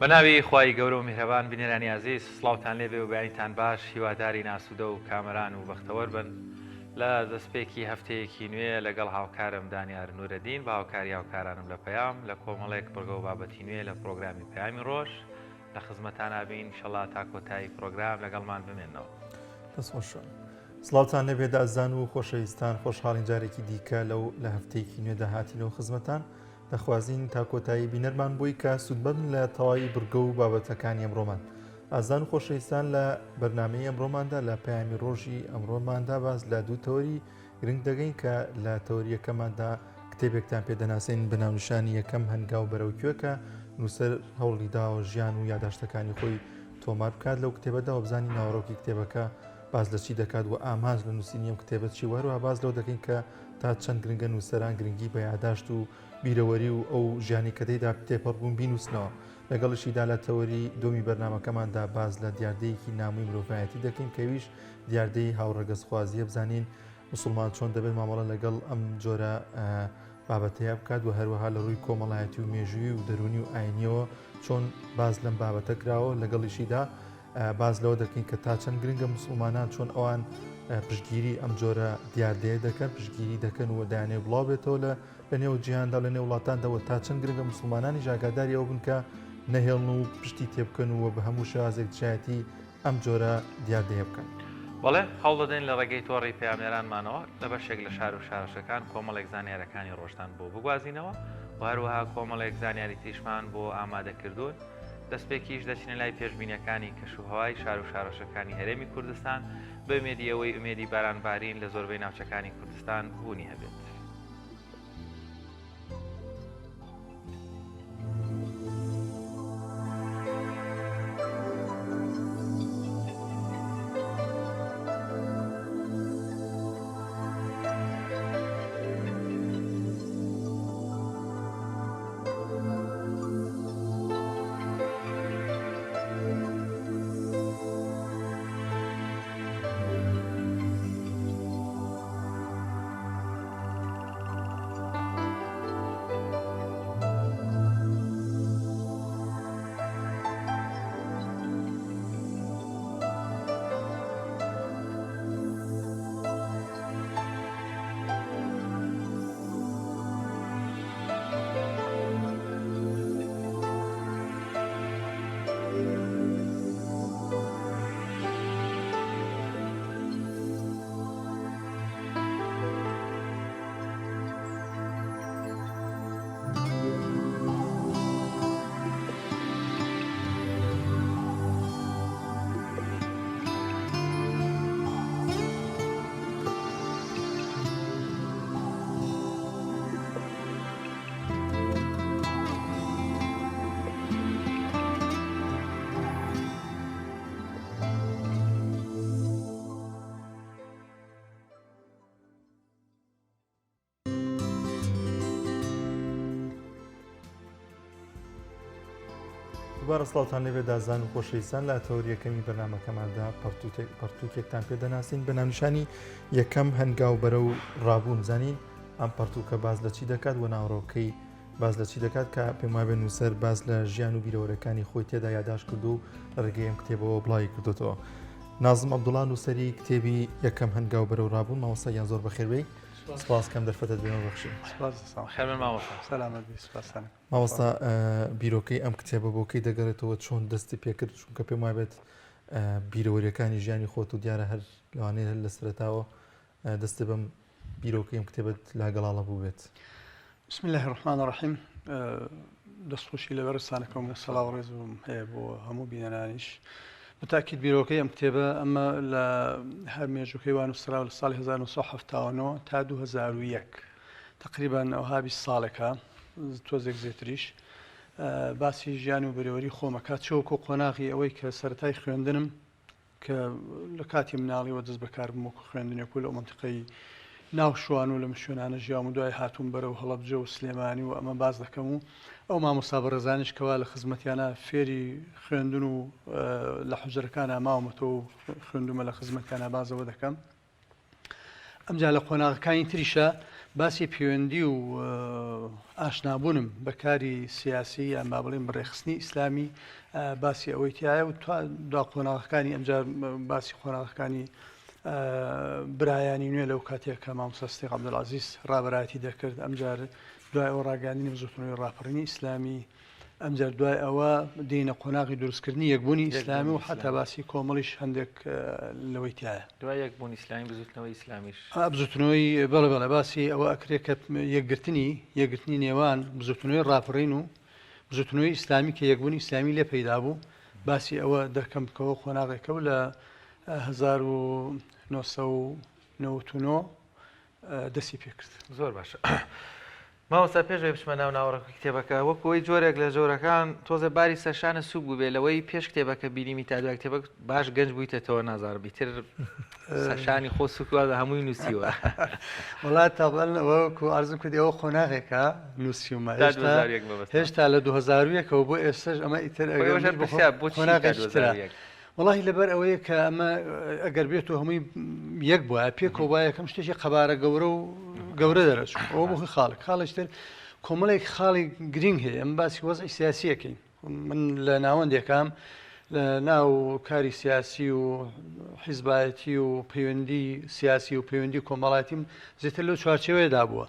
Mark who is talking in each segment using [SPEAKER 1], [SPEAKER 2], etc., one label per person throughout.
[SPEAKER 1] بەناوی خوای گەورە و میهرەبان بینێرانی عەزیز سڵاوتان لێبێ و بەیانیتان باش هیواداری ناسوودە و کامەران و بەختەوەر بن لە دەستپێکی هەفتەیەکی نوێ لەگەڵ هاوکارم دانیار نورەدین بە هاوکاری هاوکارانم لە پەیام لە کۆمەڵێک بڕگە و بابەتی نوێ لە پرۆگرامی پەیامی ڕۆژ لە خزمەتان ئابین ئینشەڵا تا کۆتایی پرۆگرام لەگەڵمان بمێنەوە.
[SPEAKER 2] سڵاوتان لەبێ دازان و خۆشەویستان خۆشحاڵین جارێکی دیکە لەو لە هەفتەیەکی نوێ داهاتینەوە خزمەتان دەخوازیین تا کۆتایی بینەرمان بووی کە سوودبەن لە تەواوی بڕگە و بابەتەکانی ئەمڕۆمان. ئازان و خۆشەویستان لە بەرنامەی ئەمڕۆماندا لە پەیامی ڕۆژی ئەمڕۆماندا باز لە دوو تەوەری گرنگ دەگەین کە لە تەوەریەکەماندا کتێبێکتان پێدەناسێن بەناونیشانی یەکەم هەنگاو بەرەوکوێکە نووسەر هەوڵیدا و ژیان و یاداشتەکانی خۆی تۆمار بکات لەو کتێبەدا و بزانی ناوەڕۆکی کتێبەکە باز لە چی دەکات و ئاماژ لە نووسینی ئەم کتێبەت چی وەروە باز لەو دەکەین کە تا چەند گرنگە نووسەران گرنگی بە یاداشت و بیرەوەری و ئەو ژیانی کە دەیدا تێپەڕبوون بینووسنەوە. لەگەڵشیدا لە تەوەری دومی بەرنمەکەماندا باز لە دیاردەیەکی نامووی مرۆڤایەتی دەکەین کەویش دیاردەی هاوڕەگەزخوازیە بزانین مسلمان چۆن دەبێت مامەڵە لەگەڵ ئەم جۆرە بابەتەیە بکات و هەروەها لە ڕووی کۆمەڵایەتی و مێژووی و دەرونی و ئاینیەوە چۆن باز لەم بابەتە کراوە لەگەڵیشیدا باز لەوە دەکەین کە تا چەند گرنگە مسلمانان چۆن ئەوان پشتگیری ئەم جۆرە دیاردەیە دەکەن پشتگیری دەکەن و دایانێ بڵاو بێتەوە لە نێو جیهاندا لە نێو وڵاتاندەوە تا چەند گرنگە مسلمانانی ژاگاداری ئەو بن کە نەهێڵن و پشتی تێبکەن و بە هەموو شێوازێک جایەتی ئەم جۆرە دیاردەیە بکەن.
[SPEAKER 1] بەڵێ هەوڵ دەدەین لە ڕێگەی تۆڕی پەیامێرانمانەوە لە بەشێک لە شار و شارەشەکان کۆمەڵێک زانیارەکانی ڕۆژتان بۆ بگوازینەوە و هەروەها کۆمەڵێک زانیاری تیشمان بۆ ئامادەکردوون دەستپێکیش دەچینە لای پێشبینیەکانی کەشوهەوای شار و شارەشەکانی هەرێمی کوردستان بە ئومێدیەوەی ئومێدی بارانبارین لە زۆربەی ناوچەکانی کوردستان بوونی هەبێت.
[SPEAKER 2] دوبارە سڵاوتان لەبێ دازان و خۆشەویستان لە تەوەریەکەمی بەرنامەکەماندا پەرتووکێکتان پێ دەناسین یەکەم هەنگاو بەرە و ڕابوون زانین ئەم پەرتووکە باز لە چی دەکات و ناوڕۆکەی باز لە چی دەکات کە پێم وابێ نووسەر باز لە ژیان و بیرەوەرەکانی خۆی تێدا یاداش کردو و لە ڕێگەی ئەم کتێبەوە بڵاوی کردوتەوە. نازم عەبدوڵڵا نووسەری کتێبی یەکەم هەنگاو بەرە و ڕابوون مامۆستایان زۆر بەخێربێی سپاس کەم دەرفەتت بێنەوە بەخشی. مامۆستا بیرۆکەی ئەم کتێبە بۆکەی دەگەڕێتەوە چۆن دەستی پێکرد چونکە پێم وابێت بیرەوەریەکانی ژیانی خۆت و دیارە هەر لەوانەیە هەر لە سەرەتاوە دەستی بەم بیرۆکەی ئەم کتێبەت لاگەڵاڵە بوو بێت.
[SPEAKER 3] بسم الله الرحمن الرحیم دەستخۆشی لە بەرزستانەکەم لە سەڵاو ڕێزم هەیە بۆ هەموو بینەرانیش. بەتاکید بیرۆکەی ئەم کتێبە ئەمە لە هەر مێژووکەی وانووسراوە لە ساڵی 1970 تا 2001 تقریبان ئەوها 20 ساڵێکە تۆزێک زێتریش باسی ژیان و بەرەوەری خۆمەکات چۆکۆ قۆناغی ئەوەی کە سەرەتای خوێندنم کە لە کاتی مناڵیەوە دەست بەکار بوومەوە خوێندنێک و لە منتیقەی ناو شوان و لەم شوێنانە ژیام و دوای هاتوون بەرەو هەڵەبجە و سلێمانی و ئەمە باز دەکەم و ئەو مامۆستا بەڕێزانیش کەوا لە خزمەتیانە فێری خوێندن و لە حوجرەکانە ماوەمەتەوە و خوێندومە لە خزمەتیانە بازەوە دەکەم. ئەمجا لە قۆناغەکانی تریشە باسی پەیوەندی و ئاشنابوونم بەکاری سیاسی یان با بڵێن بڕێخستنی ئیسلامی باسی ئەوەی تایە و دوا قۆناغەکانی ئەمجار باسی قۆناغەکانی برایانی نوێ لەو کاتێک کە مامۆستا عەبدولعەزیز ڕابەرایەتی دەکرد ئەمجار دوای ئەو ڕاگەاندنی بزوتنەوەی ڕاپەڕینی ئیسلامی ئەمجار دوای ئەوە دێنە قۆناغی دروستکردنی یەکبوونی ئیسلامی و حتا باسی کۆمەڵیش هەندێک لەوەی تایە
[SPEAKER 1] دوای یەکبوونی ئیسلامی بزوتنەوەی ئیسلامیش
[SPEAKER 3] بزوتنەوەی بەڵێ باسی ئەوە ئەکرێت کە یەکگرتنی نێوان بزوتنەوەی ڕاپەڕین و بزوتنەوەی ئیسلامی کە یەکبوونی ئیسلامی لێ پەیدا بوو باسی ئەوە دەکەمکەوە قۆناغێکە و لە 1999 دەستی پێ کرد.
[SPEAKER 1] زۆر باشە. ماوەستا پێشێ بچمە ناوەڕەکە کتێبەکە وەکەوەی جۆرێک لە جۆرەکان تۆزە باری سەرشانە سووب بوو بێ لەوەی پێش کتێبەکە بینیمی تا دوای کتێبەک باش گەنج بوویتەوە نازار بیتر سەرشانی خۆ سوکووە هەمووی نووسیوە
[SPEAKER 3] وڵات تاڵەوەکو ئارزم کردی ئەوە خۆناغێکە نووسیومە هێشتا لە 2001ەوە بۆ ئێستش ئەمە ئیتر وڵی لەبەر ئەوەیە کە ئەمە ئەگەر بێت و هەمووی یەک بووە پێکەوە با یەکەم شتێکی قەبارە گەورە و گەورە دەرەچوو ئەوە بۆ خاڵک خاڵشتر کۆمەڵێک خاڵی گرنگ هەیە ئەم باسی وەزعی سیاسیەکەین من لە ناوەندێکام لە ناو کاری سیاسی و حیزبایەتی و پەیوەندی سیاسی و پەیوەندی کۆمەڵایەتیم زیاتر لەو چوارچێوەیەدا بووە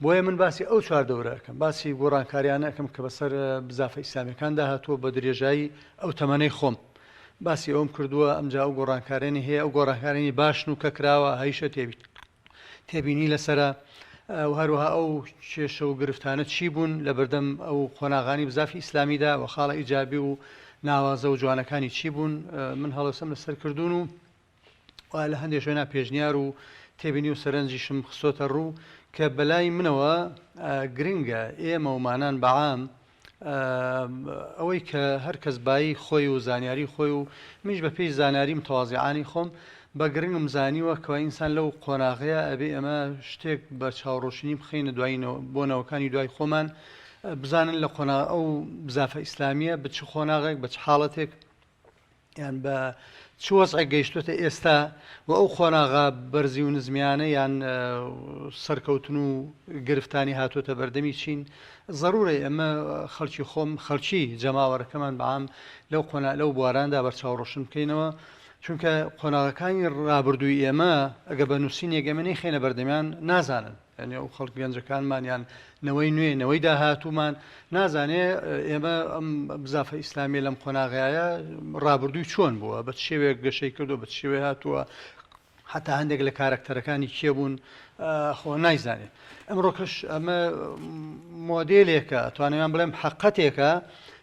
[SPEAKER 3] بۆیە من باسی ئەو چواردەورەکەم باسی گۆڕانکاریانەکەم کە بەسەر بزافە ئیسلامیەکاندا هاتووە بە درێژایی ئەو تەمەنەی خۆم باسی ئەوم کردووە ئەمجا ئەو گۆڕانکارێنی هەیە ئەو گۆڕانکارێنی باشن و کە کراوە هەیشە تێبینی لەسرە و هەروەها ئەو کێشە و گرفتانە چی بوون لە بەردەم ئەو قۆناغانی بزافی ئیسلامیدا و خاڵە ئیجابی و ناوازە و جوانەکانی چی بوون من هەڵەسەم لەسەر کردوون و لە هەندێک شوێنە پێشنیار و تێبینی و سەرنجیشم خسۆتە ڕوو کە بەلای منەوە گرنگە ئێمە ومانان بەعام ئەوەی کە هەر کەس بایی خۆی و زانیاری خۆی و منیش بە پێی زانیاری متەواضعانی خۆم بە گرنگم زانیوە کەوا ئینسان لەو قۆناغەیە ئەبێ ئەمە شتێک بە چاوڕۆشنی بخینە بۆ نەوەکانی دوای خۆمان بزانن لە قۆناغ ئەو بزافە ئیسلامیە بە چ خۆناغێک بە چ حاڵەتێک یان بە چ وەزعێک گەیشتوتە ئێستا و ئەو خۆناغا بەرزی و نزمیانە یان سەرکەوتن و گرفتانی هاتوۆتە بەردەمی چین ضرورە ئەمە خەڵکی خۆم خەڵکی جەماوەرەکەمان بەعام لەو بواراندا بەرچاوڕۆشن بکەینەوە چونکە قۆناغەکانی ڕابردووی ئێمە ئەگە بە نووسینێک ئێمە نەیخێنە بەردەمیان نازانن یعنی ئەو خەڵک گەنجەکانمان یان نەوەی نوێ نەوەی داهاتوومان نازانێ ئێمە ئەم بزافە ئیسلامی لەم قۆناغایە ڕابردووی چۆن بووە بە شێوێک گەشەی کردو بە شێوێ هاتووە حتا هەندێک لە کارکتەرەکانی کێ بوون خۆ نایزانێت ئەمڕۆکەش ئەمە مۆدێلێکە توانێمان بڵێم حقەتێکە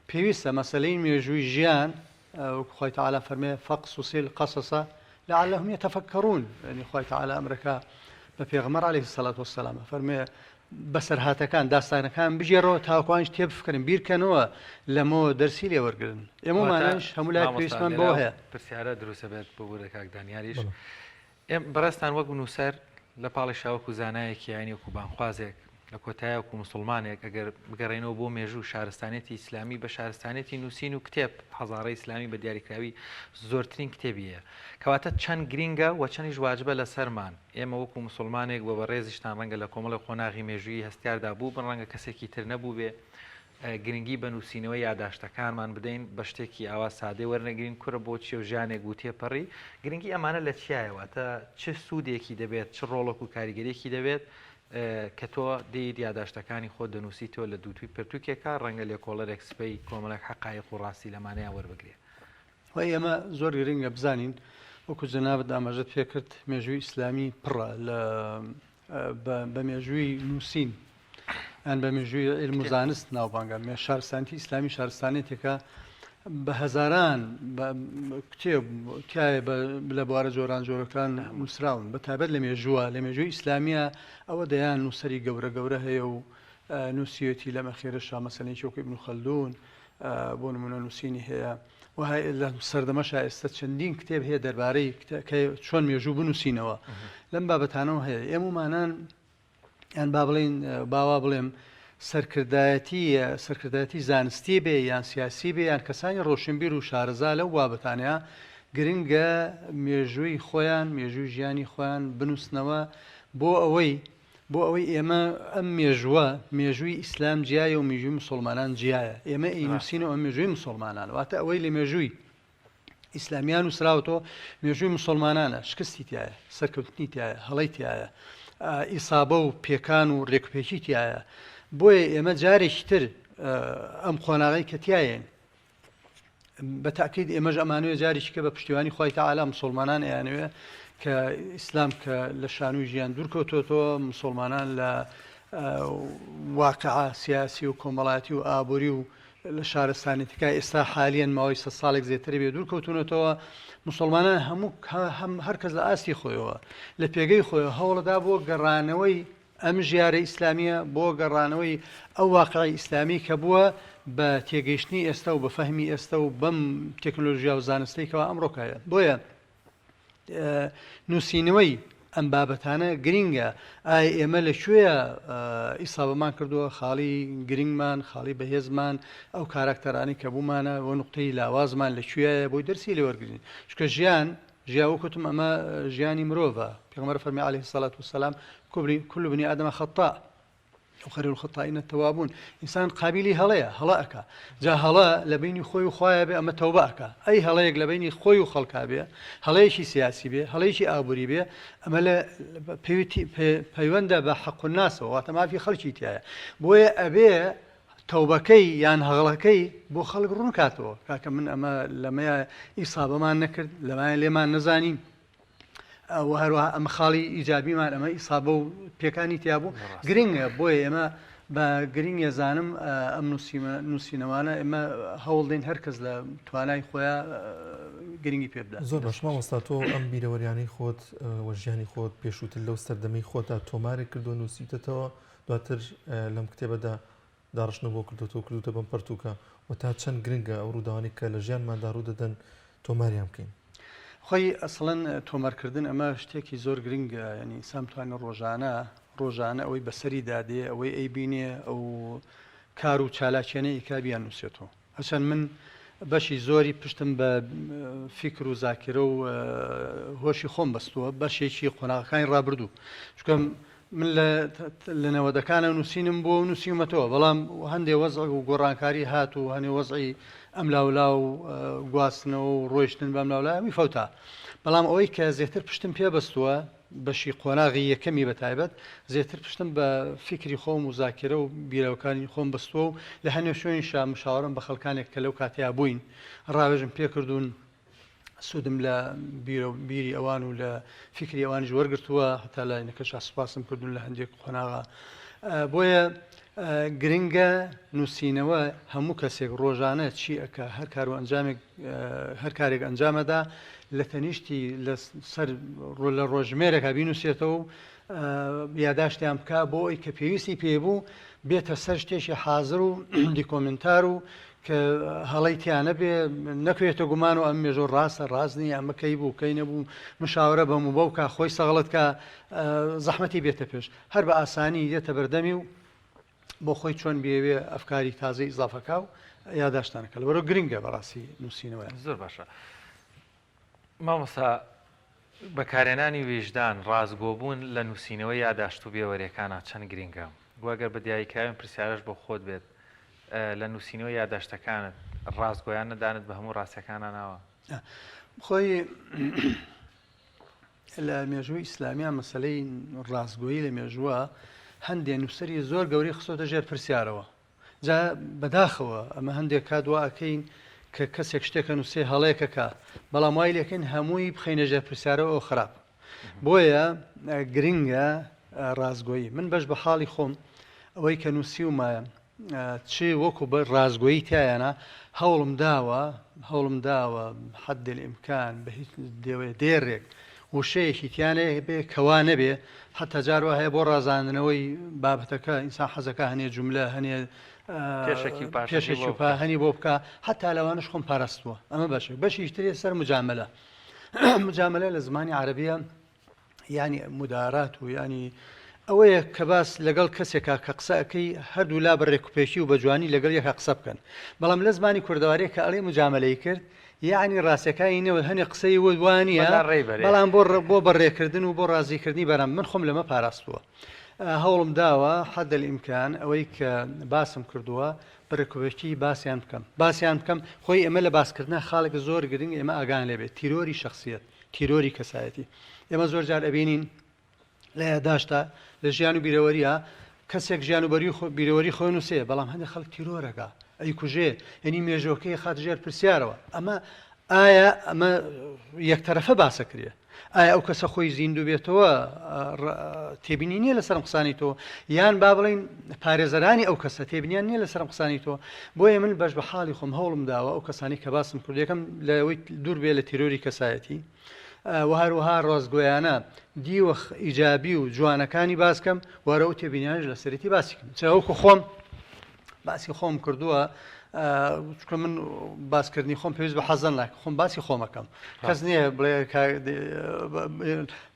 [SPEAKER 3] پێویستە مەسەلەی مێژووی ژیان وخوای تعالی فەرمێ فەقسوسی القەصەص لعلهم يتفكرون يعني خوای تعالی ئەمرەکە بە پێغەمبەر عەلەیهی السەڵات وەسەلام فەرمێ بەسەرهاتەکان داستانەکان بژێڕەوە تاوەکوانش تێبفکەن بیرکەنەوە لەمەوە دەرسی لێ وەرگن ئێمەمانش هەموو لای پێویستمان بۆ هەیە
[SPEAKER 1] پرسیارە دروستە بێت بۆ بۆ کاک دانیاریش بەڕێستان وەک نووسەر لە پاڵی شاوەکو زانایەکی یانی وەکو بانخوازێک لە کۆتایەکو مسلمانێک ئەگەر بگەڕێنەوە بۆ مێژوو شارستانێتی ئیسلامی بە شارستانێتی نووسین و کتێب حەزارەی ئیسلامی بە دیاریکراوی زۆرترین کتێبیە کەواتە چەند گرینگە و چەندیش واجبە لە سەرمان ئێمە وەکو مسلمانێک بۆ بە ڕێزیشتان ڕەنگە لە کۆمەڵی قۆناغی مێژووی هەستیاردا بوو بن ڕەنگە کەسێکی تر نەبوو بێ گرنگی بە نووسینەوەی یاداشتەکانمان بدەین بە شتێکی ئاوا سادەی وەرنەگرین کورە بۆ چی و ژیانێک و تێپەڕی گرنگی ئەمانە لە چیایەوەتە چ سوودێکی دەبێت چ ڕۆڵک و کاریگەرێکی دەبێت کە تۆ دەیت یاداشتەکانی خۆ دەنووسیتەوە لە دووتوی پرتوکێکە ڕەنگە لێ کۆڵەرێک سپەی کۆمەڵێک حەقایق و ڕاستی لەمانەیە وەربگرێت
[SPEAKER 3] وای ئێمە زۆر گرنگە بزانین وەکو جەنابەت ئاماژەت پێ کرد مێژووی ئیسلامی پڕە بە مێژووی نووسین یان بە مێژووی علم و زانست ناوبانگە شارستانی ئیسلامی شارستانێتێکە بە هەزاران کتێب تایە لە بوارە جۆران جۆرەکان نووسراون بە تایبەت لە مێژووە لە مێژووی ئیسلامیە ئەوە دەیان نووسری گەورە گەورە هەیە و نووسیەتی لە مەخێرە شامەسەنەی چۆکی ابن خەلدون بۆ نمونە نووسینی هەیە وهای لە سەردەمەشە ئێستا چەندین کتێب هەیە دەربارەی چۆن مێژوو بنووسینەوە لەم بابەتانەوە هەیە ئێمەمانان یان باوا بڵێم سەرکردایەتی زانستی بێ یان سیاسی بێ یان کەسانی ڕۆشنبیر و شارەزا لەو بابەتانەیە گرنگە مێژووی خۆیان مێژووی ژیانی خۆیان بنووسنەوە بۆ ئەوەی ئێمە ئەم مێژووی ئیسلام جیایە و مێژووی مسلمانان جیایە ئێمە ئینووسینەوە ئەم مێژووی مسلمانان واتە ئەوەی لە مێژووی ئیسلامیان و سراوتەوە مێژووی مسلمانانە شکستی تایە سەرکەوتنی تایە هەڵی تایە ئیسابە و پێکان و ڕێکپێکی تایە بۆیە ئێمە جارێکی تر ئەم خۆناغی کە تایەن بە تاکید ئێمەش ئەمانوێ جارێکی کە بە پشتیوانی خۆی تەعالا مسلمانان ئەیانوێ کە ئیسلام کە لە شانووی ژیان دوورکەوتۆتەوە مسلمانان لە واقعە سیاسی و کۆمەڵاتی و ئابووری و لە شارستانێتەکە ئێستا حالیان ماوەی 100 ساڵێک زیاتر بێ دوورکەوتونەتەوە مسلمانان هەموو هەرکەس لە ئاستی خۆیەوە لە پێگەی خۆیەوە هەوڵەدا بۆ گەڕانەوەی ئەم ژیارە ئیسلامیە بۆ گەڕانەوەی ئەو واقعی ئیسلامی کە بووە بە تێگەیشتنی ئێستا و بە فەهمی ئێستا و بەم تەکنۆلۆژیا و زانستەیەکەوە ئەمڕۆکایە بۆیە نووسینەوەی ئەم بابەتانە گرینگە ئایا ئێمە لەکوێیە ئیسابەمان کردووە خاڵی گرنگمان خاڵی بەهێزمان ئەو کاراکتەرانی کە بوومانە بۆ نقطەی لاوازمان لەکوێیە بۆی دەرسی لێوەرگرین چکە ژیاوەکوتم ئەمە ژیانی مرۆڤە پێغەمبەر فەرمی عەلەیهی السەڵات وەسەلام كل بني آدم خطاء وخير الخطائين التوابون إنسان قابلی هەڵەیە هەڵە ئەکا جا هەڵە لە بینی خۆی و خۆیە بێ ئەمە تەوبە ئەکا ئەی هەڵەیەک لە بینی خۆی و خەڵکا بێ هەڵەیەکی سیاسی بێ هەڵەیەکی ئابووری بێ ئەمە لە پەیوەندە بە حەق الناسەوە واتە مافی خەڵکی تایە بۆیە ئەبێ تەوبەکەی یان هەڵەکەی بۆ خەڵک ڕوون کاتەوە کاکە من ئەمە لەمەیە ئیسابەمان نەکرد لەمایە لێمان نەزانین و هەروەها ئەمە خاڵی ئیجابیمان ئەمە ئیسابە و پێکانی تیابوو گرنگە بۆیە ئێمە بە گرنگە زانم ئەم نووسینەوانە ئێمە هەوڵدەین هەرکەس لە توانای خۆیان گرنگی پێ بدات
[SPEAKER 2] زۆر باشما وەستا تۆ ئەم بیرەوەریانی خۆت وەژیانی خۆت پێشووتر لەو سەردەمەی خۆتا تۆمارێک کردو نووسیتەوە دواتر لەم کتێبەدا داڕشنە بۆ کردوتە بەم پەرتووکە و تا چەند گرنگە ئەو ڕووداوانی کە لە ژیانماندا ڕوو دەدەن تۆماریان بکەین
[SPEAKER 3] خۆی ئەسڵەن تۆمارکردن ئەمە شتێکی زۆر گرنگە ینی ئینسان توانێت ڕۆژانە ئەوەی بەسەری دادێ ئەوەی ئەیبینێ ئەو کار و چالاکێنەی ئیکابیان نووسێتەوە هەچەند من بەشی زۆری پشتم بە فیکر و زاکرە و هۆشی خۆم بەستووە بەشێکی قۆناغەکانی ڕابردوو چکە من لە نەوەدەکانە نووسینم بۆ نووسیمەتەوە بەڵام هەندێک وەزع و گۆڕانکاری هات و هەنێ وەزعی ئەم لاولا و گواستنەوە و ڕۆیشتن بەم لاولا ئەمی فەوتا بەڵام ئەوەی کە زێتر پشتم پێ بەستووە بەشی قۆناغی یەکەمی بەتایبەت زێتر پشتم بە فکری خۆم و زاکرە و بیرەوەکانی خۆم بەستووە و لە هەنێ شوێنی مشاورم بە خەڵکانێک کە لەو کاتیا بووین ڕاوێژم پێکردوون سوودم لە بیری ئەوان و لە فکری ئەوانیش وەرگرتووە هەتا لە نەکەش سوپاسم کردوون لە هەندێک قۆناغا بۆیە گرنگە نووسینەوە هەموو کەسێک ڕۆژانە چی ئەکە هەر کارێک ئەنجامەدا لە تەنیشتی لە ڕۆژمێرەکە بینوسێتەوە و یاداشتیان بکە بۆ ئەوی کە پێویستی پێبوو بێتە سەر شتێکی حاضر و دیکۆمنتار و کە هەڵی تیانە بێ نەکوێتە گومان و ئەم مێژۆ ڕاستە ڕازنی ئەمە کەی بوو کەی نەبوو مشاورە بەم و بەو کە خۆی سەغڵت کە زەحمەتی بێتە پێش هەر بە ئاسانی دێتە بەردەمی و بۆ خۆی چۆن بێوێ ئەفکاری تازەی ئیزافەکە و یاداشتانەکە لەوەرە گرنگە بەڕاستی نووسینەوە
[SPEAKER 1] زۆر باشە مامۆستا بەکارێنانی وێژدان ڕازگۆبوون لە نووسینەوەی یاداشت و بێوەریەکانە چەند گرنگە گوواگەر بە دیاریکاوێن پرسیارش بۆ خۆت بێت لە نووسینەوەی یاداشتەکانت ڕازگۆیان نەدانت بە هەموو ڕاستیەکانانەوە
[SPEAKER 3] خۆی لە مێژووی ئیسلامیان مەسەلەی ڕازگۆیی لە مێژووە هەندێک نووسری زۆر گەوری خستۆتە ژێر پرسیارەوە جا بەداخەوە ئەمە هەندێک کادوا ئەەکەین کە کەسێک شتێکە نووسێ هەڵەیەکەکە بەڵام وای لەکەین هەمووی بخەینە ژێر پرسیارەوە ئەو خراپ بۆیە گرنگە ڕازگۆیی من بەش بە حاڵی خۆم ئەوەی کە نووسیومایە چی وەکو بە ڕازگۆیی تایەنە هەوڵم داوە حەد الئیمکان بە هیچ دێڕێک وشەیەکی تیانێ بێ کەوا نەبێ حتا جاروا هەیە بۆ ڕازاندنەوەی بابەتەکە ئینسان حەزەکە هەنێ جوملە هەنێ پێشێکی پا هەنی بۆ بکە حتا لەوانش خۆم پاراستووە ئەمە بەشی ترێ سەر مجاملە مجاملە لە زمانی عەرەبیە ینی مدارات و ینی ئەوەیە کە باس لەگەڵ کەسێکە کە قسەکەی هەردوو لا بەڕێکوپێشی و بە جوانی لەگەڵ یەکە قسە بکەن بەڵام لە زمانی کوردەوارەیە کە ئەڵێ مجاملەی کرد یعنی ڕاستەکانینەوە هەنێ قسەی وانە بەڵام بۆ بەڕێکردن و بۆ ڕازیکردنی بەرام من خۆم لەمە پاراستووە هەوڵم داوە حەدە ئیمکان ئەوەی کە باسم کردووە بەرەکوبێتی باسییان بکەم خۆی ئێمە لە باسکردن خاڵێک زۆر گرنگ ئێمە ئاگان لێبێت تیرۆری شخصیت تیرۆری کەسایەتی ئێمە زۆر جار ئەبینین لە یادداشتا لە ژیان و بیرەوەریە کەسێک ژیان و بیرەوەری خۆی نووسێ بەڵام هەندێک خەڵک تیرۆرەکە ئەی کوژێ هەنی مێژۆکەی خات ژێر پرسیارەوە ئەمە ئایا ئەمە یەکتەرەفە باسەکرێ ئایا ئەو کەسە خۆی زیندوو بێتەوە تێبینی نییە لەسەرم قسانی تۆ یان با بڵین پارێزەرانی ئەو کەسە تێبینیان نییە لەسەرم قسانی تۆ بۆیە من بەش بە حاڵی خۆم هەوڵم داوە ئەو کەسانی کە باسم کرد یەکەم لەوەی دوور بێ لە تیرۆری کەسایەتی و هەروەها ڕۆزگۆیانە دیوە ئیجابی و جوانەکانی باسکەم وارە و تێبینیانش لە سەرەتی باسیکەم چاوەکو خۆم باسی خۆم کردووە چکە من باسکردنی خۆم پێویست بە حەزن ناکە خۆم باسی خۆمەکەم کەس نییە بڵێ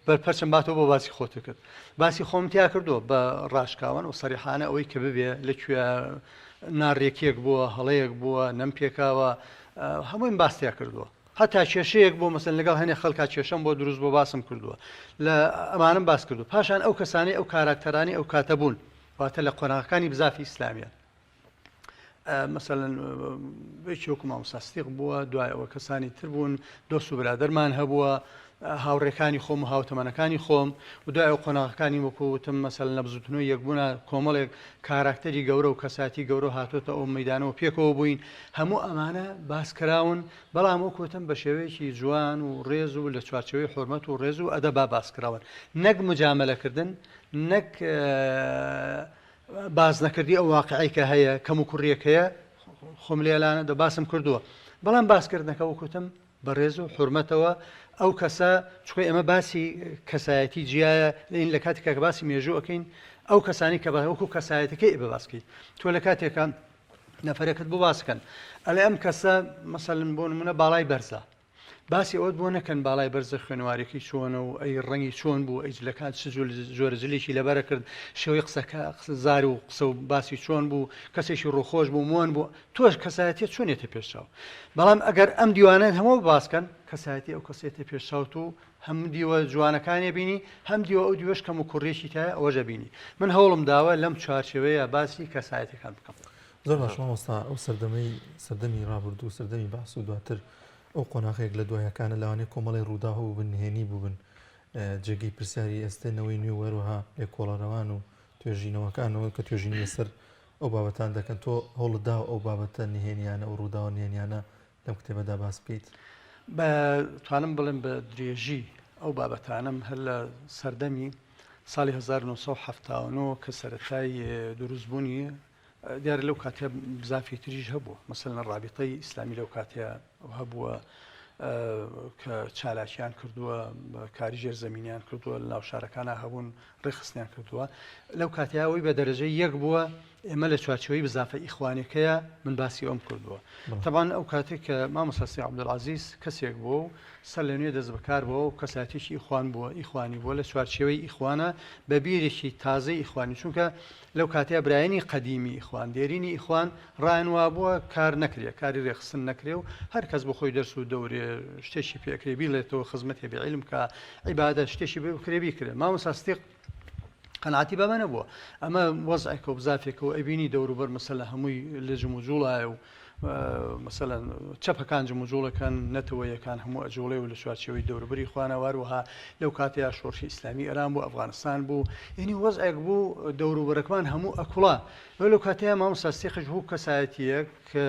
[SPEAKER 3] بەرپەرچەم باتەوە بۆ باسی خۆتە کرد باسی خۆم تیا کردووە بە ڕاشکاوان و سەریحانە ئەوەی کە ببێ لەکوێ ناڕێکیەک بووە هەڵەیەک بووە نەم پێکاوە هەمووی باستیا کردووە هەتا کێشەیەک بۆ مەسەن لەگەڵ هەنێ خەڵکا کێشەم بۆ دروست بۆ باسم کردووە لە ئەمانم باس کردو پاشان ئەو کەسانی ئەو کاراکتەرانی ئەو کاتە بوون واتە لە قۆناغەکانی بزافی ئیسلامیان مەسەلەن وەکو مامۆستاسیق بووە دوای ئەوە کەسانی تر بوون دۆست و برادەرمان هەبووە هاوڕێکانی خۆم و هاوتەمەنەکانی خۆم و دوای ئەو قۆناغەکانی وەکوتم مەسەلەن لە بزوتنەوەی یەکبوونا کۆمەڵێک کاراکتەری گەورە و کەساتی گەورە هاتوۆتە ئەو مەیدانەوە پێکەوە بووین هەموو ئەمانە باسکراون بەڵام وەکوتم بە شێوەیەکی جوان و ڕێز و لە چوارچەوەی حورمەت و ڕێز و ئەدەبا باسکراون نەک مجامەلەکردن نەک باز نەکردی ئەو واقعی کە هەیە کەم و کوڕیەک هەیە خۆم لێلانە دە باسم کردووە بەڵام باسکردنەکە وەکوتم بە ڕێز و حورمەتەوە ئەو کەسە چکۆی ئەمە باسی کەسایەتی جیایە لەین لە کاتێکە کە باسی مێژوو ئەەکەین ئەو کەسانی کە وەکو کەسایەتەکەی بە باسکەیت تۆ لە کاتێکە نەفرەکەت بۆ باسکەن ئەلێ ئەم کەسە مەسەلەن بۆ نمونە باڵای بەرزە باسی ئەوت بۆ نەکەن باڵای بەرزە خوێنوارێکی چۆنە و ئەی ڕەنگی چۆن بوو ئەی لە کات جۆرە جلێکی لەبەرە کرد شێوەی قسەکە زار و قسە و باسی چۆن بوو کەسێکی ڕووخۆش بوو موان بوو تۆش کەسایەتیت چۆنێتە پێشچاو بەڵام ئەگەر ئەم دیوانە هەموو باسکەن کەسایەتی ئەو کەسێتە پێشچاوت و هەم دیوە جوانەکانی بینی هەم دیوە ئەو دیوەش کەم و کوڕێکی تایە ئەوەژە بینی من هەوڵم داوە لەم چوارچێوەیە باسی کەسایەتەکان بکەم
[SPEAKER 2] زۆر باش مامۆستا ئەو سەردەمی ڕابردوو سەردەمی باس و دواتر ئەو قۆناغێک لە دوایەکانە لەوانەیە کۆمەڵی ڕوودا و بنهێنی بووبن جێگەی پرسیاری ئێستێنەوەی نوێ وەروها لێکۆڵەرەوان و توێژینەوەکانەوە کە توێژینی لەسەر ئەو بابەتان دەکەن تۆ هەوڵدا ئەو بابەتە نهێنیانە و ڕووداوە نهێنیانە لەم کتێبەدا باس بکەیت
[SPEAKER 3] توانم بڵێم بە درێژی ئەو بابەتانم هەر لە سەردەمی ساڵی 1970 کە سەرەتای دروستبوونی دیارە لەو کاتێ بزافی تریش هەبووە مەسەلەن ڕابطەی ئیسلامی لەو کاتێ هەبووە کە چالاکیان کردووە کاری ژێرزەمینیان کردووە لە ناو شارەکانە هەبوون ڕێخستیان کردووە لەو کاتیاوەی بە دەرەجەی یەک بووە ئێمە لە چوارچەوەی بزافە ئیخوانەکەیە من باسی ئەوم کردووە تەبان ئەو کاتێک کە مامۆستا عەبدولعەزیز کەسێک بووە و سەر لە نوێ دەست بەکار بووە و کەساتێکی ئیخوان بووە ئیخوانی بووە لە چوارچەوەی ئیخوانە بە بیرێکی تازەی ئیخوانی چونکە لەو کاتەیە برایەنی قەدیمی ئیخوان دێرینی ئیخوان ڕایانوا بووە کار نەکرێ کاری ڕێخستن نەکرێ و هەر کەس بۆ خۆی دەرس و دەورێ شتێکی پێکرێ بیڵێتەوە خزمەتی بێعیلم کە عیبادەت شتێکی بکرێ بیکرێ مامۆستا قەناعەتی بەمە نەبووە ئەمە وەزعێکە و بزافێکەوە ئەبینی دەوروبەر مەسەلە هەمووی لە جموجوڵایە و مەسەلەن چەپەکان جموجوڵەکان نەتەوەیەکان هەموو ئەجوڵێ و لە چوارچەوەی دەوروبەری خوانەوەروها لەو کاتەیە شۆڕشی ئیسلامی ئێران بوو ئەفغانستان بوو یعنی وەزعێک بوو دەوروبەرەکمان هەموو ئەکوڵا لەو کاتەیە مامۆستا سێخش بوو کەسایەتیەک کە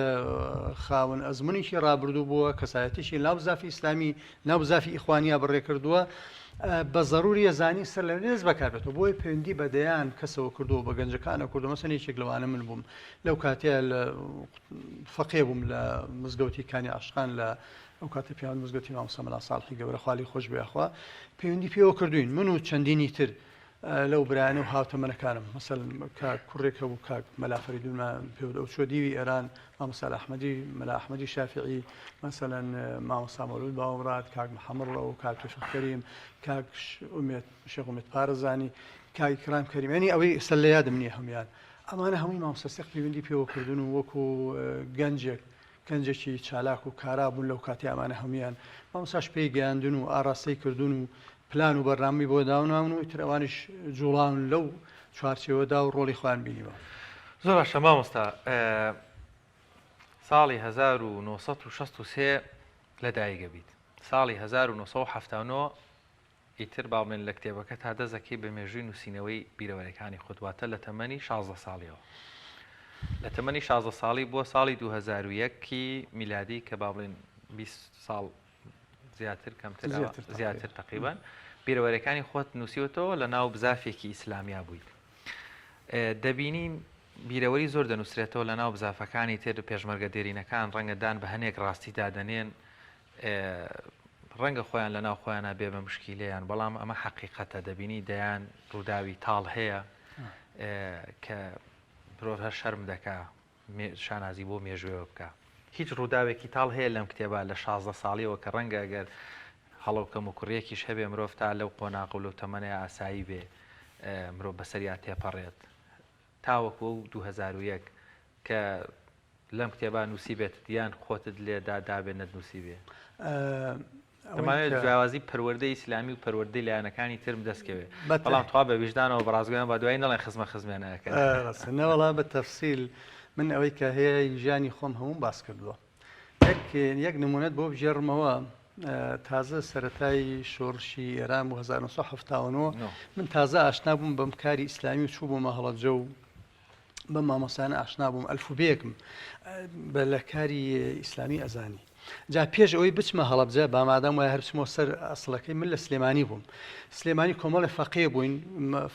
[SPEAKER 3] خاوەن ئەزمونێکی ڕابردوو بووە کەسایەتیشی ناو زافی ئیسلامی ناو زافی ئیخوانیا بڕێ کردووە بە ضروریە زانی سەر لە نێز بەکاربێتەوە بۆی پەیوەندی بەدەیان کەسەوە کردو بە گەنجەکانە کردو مەسەن یەکێک لەوانە من بووم لەو کاتەیە لە فەقێ بووم لە مزگەوتی کانی عاشقان لە ئەو کاتە پیاوەند مزگەوتی مامۆستا مەلا ساڵحی گەورە خوالی خۆش بێخوا پەیوەندی پێوە کردوین من و چەندینی تر لەو برایانە و هاوتەمەنەکانم مەسەلەن کاک کوڕێکە بوو کاک مەلا فەریدونمان پێوە ئەو چوە دیوی ئێران مامۆستا ئەحمەدی مەلا ئەحمەدی شافعی مەسەلەن مامۆستا مەولود باوەمراد کاک محەمەد ڕەو کاک توفیق کەریم کاک شێخ ئومێد پارەزانی کاک کرام کەریم ینی ئەوەی ئێستا لە یادم نییە هەمویان ئەمانە هەمووی مامۆستا سێخ پەیوەندی پێوە کردوون و وەکو گەنجێک گەنجێکی چالاک و کارا بوون لەو کاتی ئەمانە هەمویان مامۆستاش پێی گەیاندون و ئاراستەی کردوون و پلان و بەرنامی بۆ داوناون و ئەوانش جوڵاون لەو چوارچێوەدا و ڕۆڵی خۆیان بینیوە.
[SPEAKER 1] زۆر باشە مامۆستا، ساڵی 1963 لەدایکە بیت، ساڵی 1970 ئیتر باڵێن لە کتێبەکە تا دەزەکەی بە مێژووی نووسینەوەی بیرەوەریەکانی خودواتە لە تەمەنی 16 ساڵیەوە، لە تەمەنی 16 ساڵی بۆ ساڵی 2001 میلادی کە باڵێن 20 ساڵ زیاتر کەمتر زیاتر تقریبان بیرەوەریەکانی خۆت نووسیوەتەوە لە ناو بزافێکی ئیسلامیا بوویت. دەبینین بیرەوەری زۆر دەنووسرێتەوە لە ناو بزافەکانی تر پێشمەرگە دێرینەکان ڕەنگەدان بە هەنێک ڕاستی دادەنێن ڕەنگە خۆیان لە ناو خۆیانە بێ بە مشکیلەیان، بەڵام ئەمە حەقیقەتە. دەبینی دەیان ڕووداوی تاڵ هەیە کە برۆ هەر شەرم دەکا شانازی بۆ مێژوێوە بکە. هیچ ڕووداوێکی تاڵ هەیە لەم کتێبە لە 16 ساڵیەوە کە ڕەنگە ئەگەر هەڵەوکەم و کوڕیەکیش هەبێ مرۆڤ تا لەو قۆناق و لەو تەمەنەیە ئاسایی بێ مرۆڤ بەسەریا تێپەڕێت تاوەکو و 2001 کە لەم کتێبە نووسی بێت دیان خۆتت لێدا دابێت نەنووسی بێ. دەمانێت جیاوازی پەروەردەی ئیسلامی و پەروەردەی لایەنەکانی ترم دەستکەوێت، بەڵام توا بە ویژدانەوە بەڕازگویان بە دوای نەڵێن
[SPEAKER 3] خزمەخزمێنەوەڵا بە تەفسیل من ئەوەی کە هەیە ژیانی خۆم هەموم باس کردووە. یەک نمونەت بۆ بژێڕمەوە تازە سەرەتای شۆڕشی ئێران و 1970 من تازە ئاشنا بووم بەم کاری ئیسلامی و چوو بۆمە هەڵەبجە و بە مامۆسانە ئاشنا بووم ئەلفوبێکم بە لە کاری ئیسلامی ئەزانی. جا پێش ئەوەی بچمە هەڵەبجە بامادام وایە هەرچمەوە سەر ئەسڵەکەی من لە سلێمانی بووم. سلێمانی کۆمەڵی فەقێ بووین،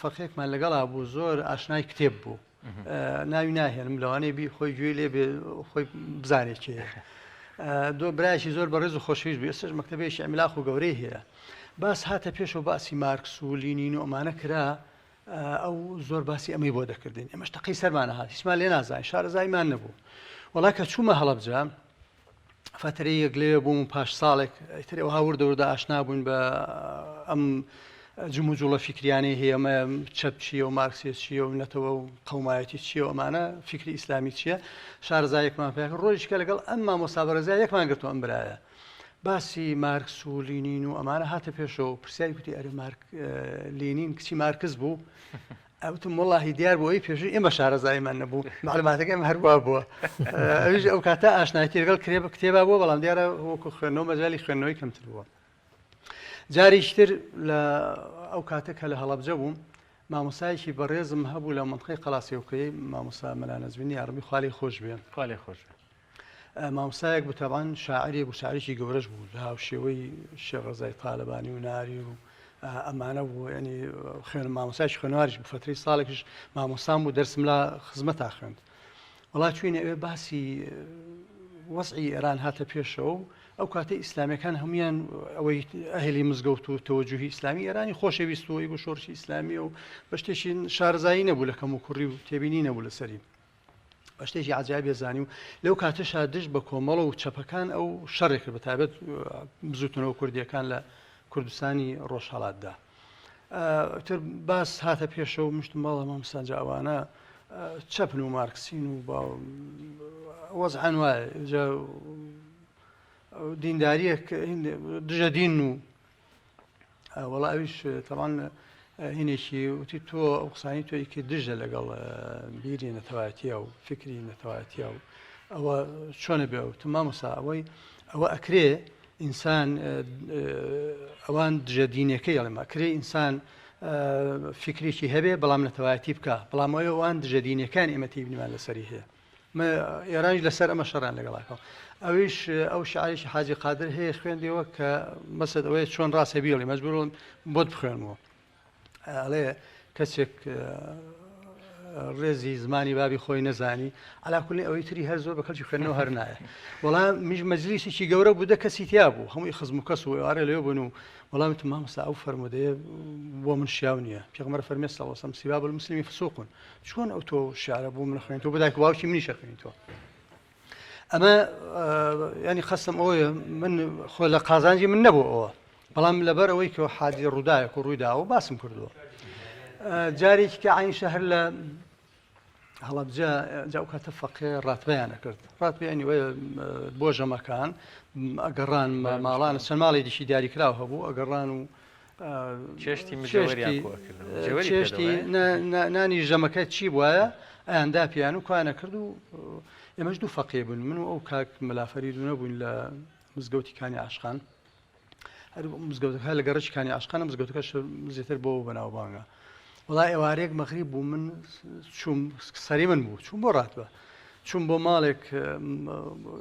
[SPEAKER 3] فەقێکمان لەگەڵا بوو زۆر ئاشنای کتێب بوو، ناوی ناهێنم لەوانەیە بی خۆی گوێ لێ بێ خۆی بزانێکی دۆ برایشی زۆر بەڕێز و خۆشەویست بوو. ئێستاش مەکتەبێکی ئەمیلاخ و گەورەی هەیە. باس هاتە پێشەوە باسی مارکس و لینین و ئەمانە کرا، ئەو زۆر باسی ئەمەی بۆ دەکردین. ئێمەش تەقی سەرمانە هات، هیچمان لێ نازانین، شارەزایمان نەبوو. وەڵا کە چوومە هەڵەبجە فترەی یەک لێ بووم و پاش ساڵێک ئیتر ئەوها وردەوردە ئاشنا بووین بە ئەم جم و جوڵە فیکریانەی هەیە، ئەمە چەپ چییە و مارکسیست چییە و نەتەوە و قەومایەتی چییە و ئەمانە فیکری ئیسلامی چییە. شارەزایەکمان پێ ڕۆژێکە لەگەڵ ئەم مامۆستا بەڕێزای یەکمان گرتووە ئەم برایە باسی مارکس و لینین و ئەمانە هاتە پێشەوە پرسیاری کوتی ئەرێ لینین کچی مارکس بوو. ئەوتم وەڵاهی دیار بۆ ئەوی پێشووی ئێمە شارەزایمان نەبوو، معلوماتەکەم هەروە بووە. ئەویش ئەو کاتە ئاشنایەتی لەگەڵ کتێبا بووە، بەڵام دیارە وەکو خوێندنەوە مەجالی خوێندنەوەی کەمتر بووە. جاریشتر لە ئەو کاتە کە لە هەڵەبجە بووم مامۆسایەکی بەڕێزم هەبوو لە مەنطقەی قەڵاسیۆکەی، مامۆستا مەلانەزبینی یارمی خوالی خۆش بێن.
[SPEAKER 1] خوالی خۆش.
[SPEAKER 3] مامۆستایەک بوو تەبان شاعری بوو، شاعریی گەورەش بوو، لە هاوشێوەی شێخ ڕەزای تالەبانی و ناری و ئەمانە بوو. ینی خوێن مامۆستایکی خوێنواریش بوو، فترەی ساڵێکیش مامۆستام بوو، دەرسم لە خزمەتا خوێند. وڵا چوینە ئەوێ باسی وەزعی ئێران هاتە پێشەوە و ئەو کاتەی ئیسلامیەکان هەمویان ئەوەی ئەهلی مزگەوت و تەوەجوهی ئیسلامی ئێرانی خۆشەویستەوەی بۆ شۆڕشی ئیسلامی و بە شتێکی شارەزایی نەبوو لە کەم و کوڕی و تێبینی نەبوو لەسەری، بە شتێکی عەجایب زانی و لەو کاتەشا دژ بە کۆمەڵە و چەپەکان ئەو شەڕێک کرد، بەتایبەت بزوتنەوە کوردیەکان لە کوردستانی ڕۆژهەڵاتدا. تر باس هاتە پێشەوە مشتم باڵە مامۆستا جا ئەوانە چەپن و مارکسین و وەزعان وایە دینداریە دژە دین و وەڵا ئەویش تەڵان هینێکی وتی تۆ ئەو قسانی تۆیکە دژە لەگەڵ بیری نەتەوایەتیە و فکری نەتەوایەتیە و ئەوە چۆنە بێ و مامۆستا ئەوە ئەکرێ ئینسان ئەوان دژە دینەکەی ئەڵێمە ئەکرێ ئینسان فکرێکی هەبێ بەڵام نەتەوایەتی بکە، بەڵام ئەوان دژە دینەکان ئێمە تێبینیمان لەسەری هەیە. ئێرانیش لەسەر ئەمە شەڕان لەگەڵاکەوە. ئەویش ئەو شعریشی حاجی قادر هەیە خوێندیەوە کە مەسەد ئەوەیە چۆن ڕاستە بیڵی مەجبوڕم بۆت بخوێنمەوە. ئەڵێ کەسێک ڕێزی زمانی بابی خۆی نەزانی علاکولی ئەوەی تری هەر زۆر بە کەلکی خوێندنەوە هەر نایە. وەڵام میش مەجلیسێکی گەورە بوو، کەسی تیا بوو، هەمووی خزم و کەس و ئارێ لێ بوون و وەڵامتم مامۆستا ئەو فەرمودەیە بۆ من شیاو نییە. پێغەمبەر فەرمێ صلی الله علیه و سلم سیباب المسلمی فسوق. چۆن ئەو تۆ شیعرە بوو من خوێنیتەوە بەدایک باوکی منیشە خوێنیتەوە. ئەمە ینی خەستم ئەوەیە من خۆ لە قازانجی من نەبوو ئەوە، بەڵام لەبەر ئەوەی کە حادی ڕووداوێک و ڕوویداوە باسم کردووە. جارێکی کە عەین شەهر لە هەڵەبجە جا ئەو کاتە فەقێ ڕاتبەیانە کرد ڕاتبیانی وە بۆ ژەمەکان ئەگەڕان ماڵانە چەند ماڵی دیشی دیاری کراوە هەبوو ئەگەڕان و
[SPEAKER 1] چێشتی
[SPEAKER 3] نانی ژەمەکە چی بواە ئەیاندا پیان و کوانە کرد و ئێمەش دوو فەقێ بوون من و ئەو کاک مەلافەری دوو نەبووین لە مزگەوتیکانی عاشقان هەر مزگەوتەکە لە گەڕەشکانی عاشقانە مزگەوتەکە زیاتر بۆ بەناوبانگە وڵای ئێوارێک مەغریب بوو من چوم سەری من بوو چوون بۆ ڕاتبە چوون بۆ ماڵێک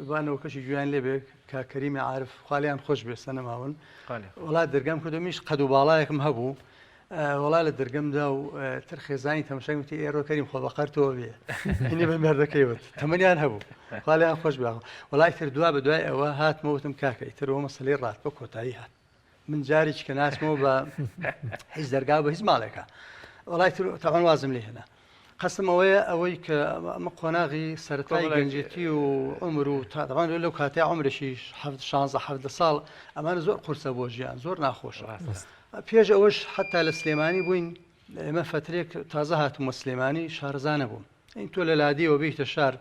[SPEAKER 3] بانەوە کەشی گویان لێبێ کە کەریمی عارف خالیان خۆش بێستە نەماون وڵات دەرگام کردمیش قەد و باڵایەکم هەبوو وڵا لە دەرگەمدا و تر خێزانی تەمەشای وتی ئێرۆ کەریم خۆ بەقەرتەوە بێ هینی بە مێردەکەیوت تەمەنیان هەبوو خالیان خۆش بێ وڵای تر دوا بە دوای ئەوە هاتمەوتم کاکە ئیترەوە مەسەلەی ڕاتبە کۆتایی هات من جارێک کە ناچمەوە بە هیچ دەرگا بە هیچ ماڵێکە وڵای تاوان وازم لێ هێنا قەسم ئەوەی کە ئەمە قۆناغی سەرەتای گەنجێتی و عمر و تاوان لەو کاتێ عمرێکی 16 ساڵ ئەمانە زۆر قورسە بۆ ژیان زۆر ناخۆشە پێش ئەوەش حتا لە سلێمانی بووین ئێمە فترێک تازە هاتوومە سلێمانی شارزانە بووم این تۆ لە لادیەوە بیتە شار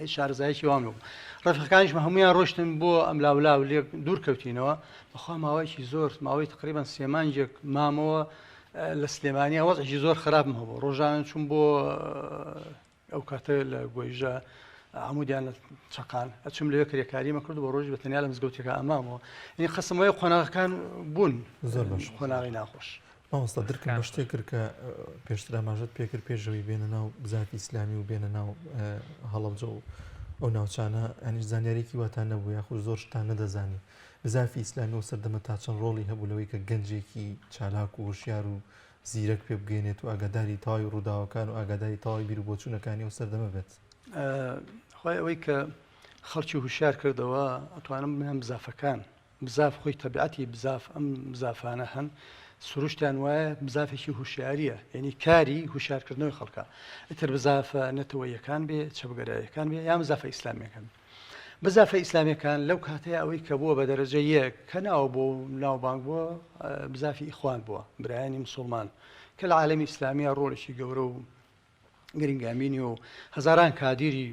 [SPEAKER 3] هیچ شارزایکی وام بوو ڕفقەکانیشمە هەمویان ڕۆشتن بۆ ئەم لاولاو لێ دوور کەوتینەوە بەخوا ماوەیەکی زۆر ماوەی تقریبان سێمانجێک مامەوە لە سلێمانیا وەزعی زۆر خراپم هەبوو ڕۆژانە چوون بۆ ئەو کاتە لە گۆیژە هەموویان لە چقان ئەچم لەوێ کرێکاریمە کرد بۆ ڕۆژی بەتەنیا لە مزگەوتێکە ئەمامەوە این خەسمەوەی قۆناغەکان بوون
[SPEAKER 2] زۆر باش
[SPEAKER 3] قۆناغی ناخۆش
[SPEAKER 2] مامۆستا درکم بە شتێک کرد کە پێشتر ئاماژەت پێکرد پێشەوەی بێنە ناو بزاتی ئیسلامی و بێنە ناو هەڵەبجە و ئەو ناوچانە ئەنیش زانیارێکی واتان نەبوو یاخود زۆر شتان نەدەزانی بزافی ئیسلامی و سەردەمە تا چەند ڕۆڵی هەبوو لەوەی کە گەنجێکی چالاک و هوشیار و زیرەک پێ بگەێنێت و ئاگاداری تاوای ڕووداوەکان و ئاگاداری تاوای بیر و بۆچوونەکانی و سەردەمە بێت
[SPEAKER 3] خۆی ئەوەی کە خەڵکی هوشیار کردەوە ئەتوانم بنێم بزافەکان بزاف خۆی تەبیعەتی بزاف ئەم بزافانە هەن سروشتیان وایە بزافێکی هوشیاریە یعنی کاری هوشیارکردنەوەی خەڵکە ئیتر بزافە نەتەوەیەکان بێ چەبگەرایەکان بێ یان بزافە ئیسلامیەکان بزافە ئیسلامیەکان لەو کاتەیە ئەوەی کە بووە بە دەرەجە یەک کە ناوە بۆ ناوبانگ بووە بزافی ئیخوان بووە برایانی مسلمان کە لە عالەمی ئیسلامیە ڕۆڵێکی گەورە و گرنگامینی و هەزاران کادیری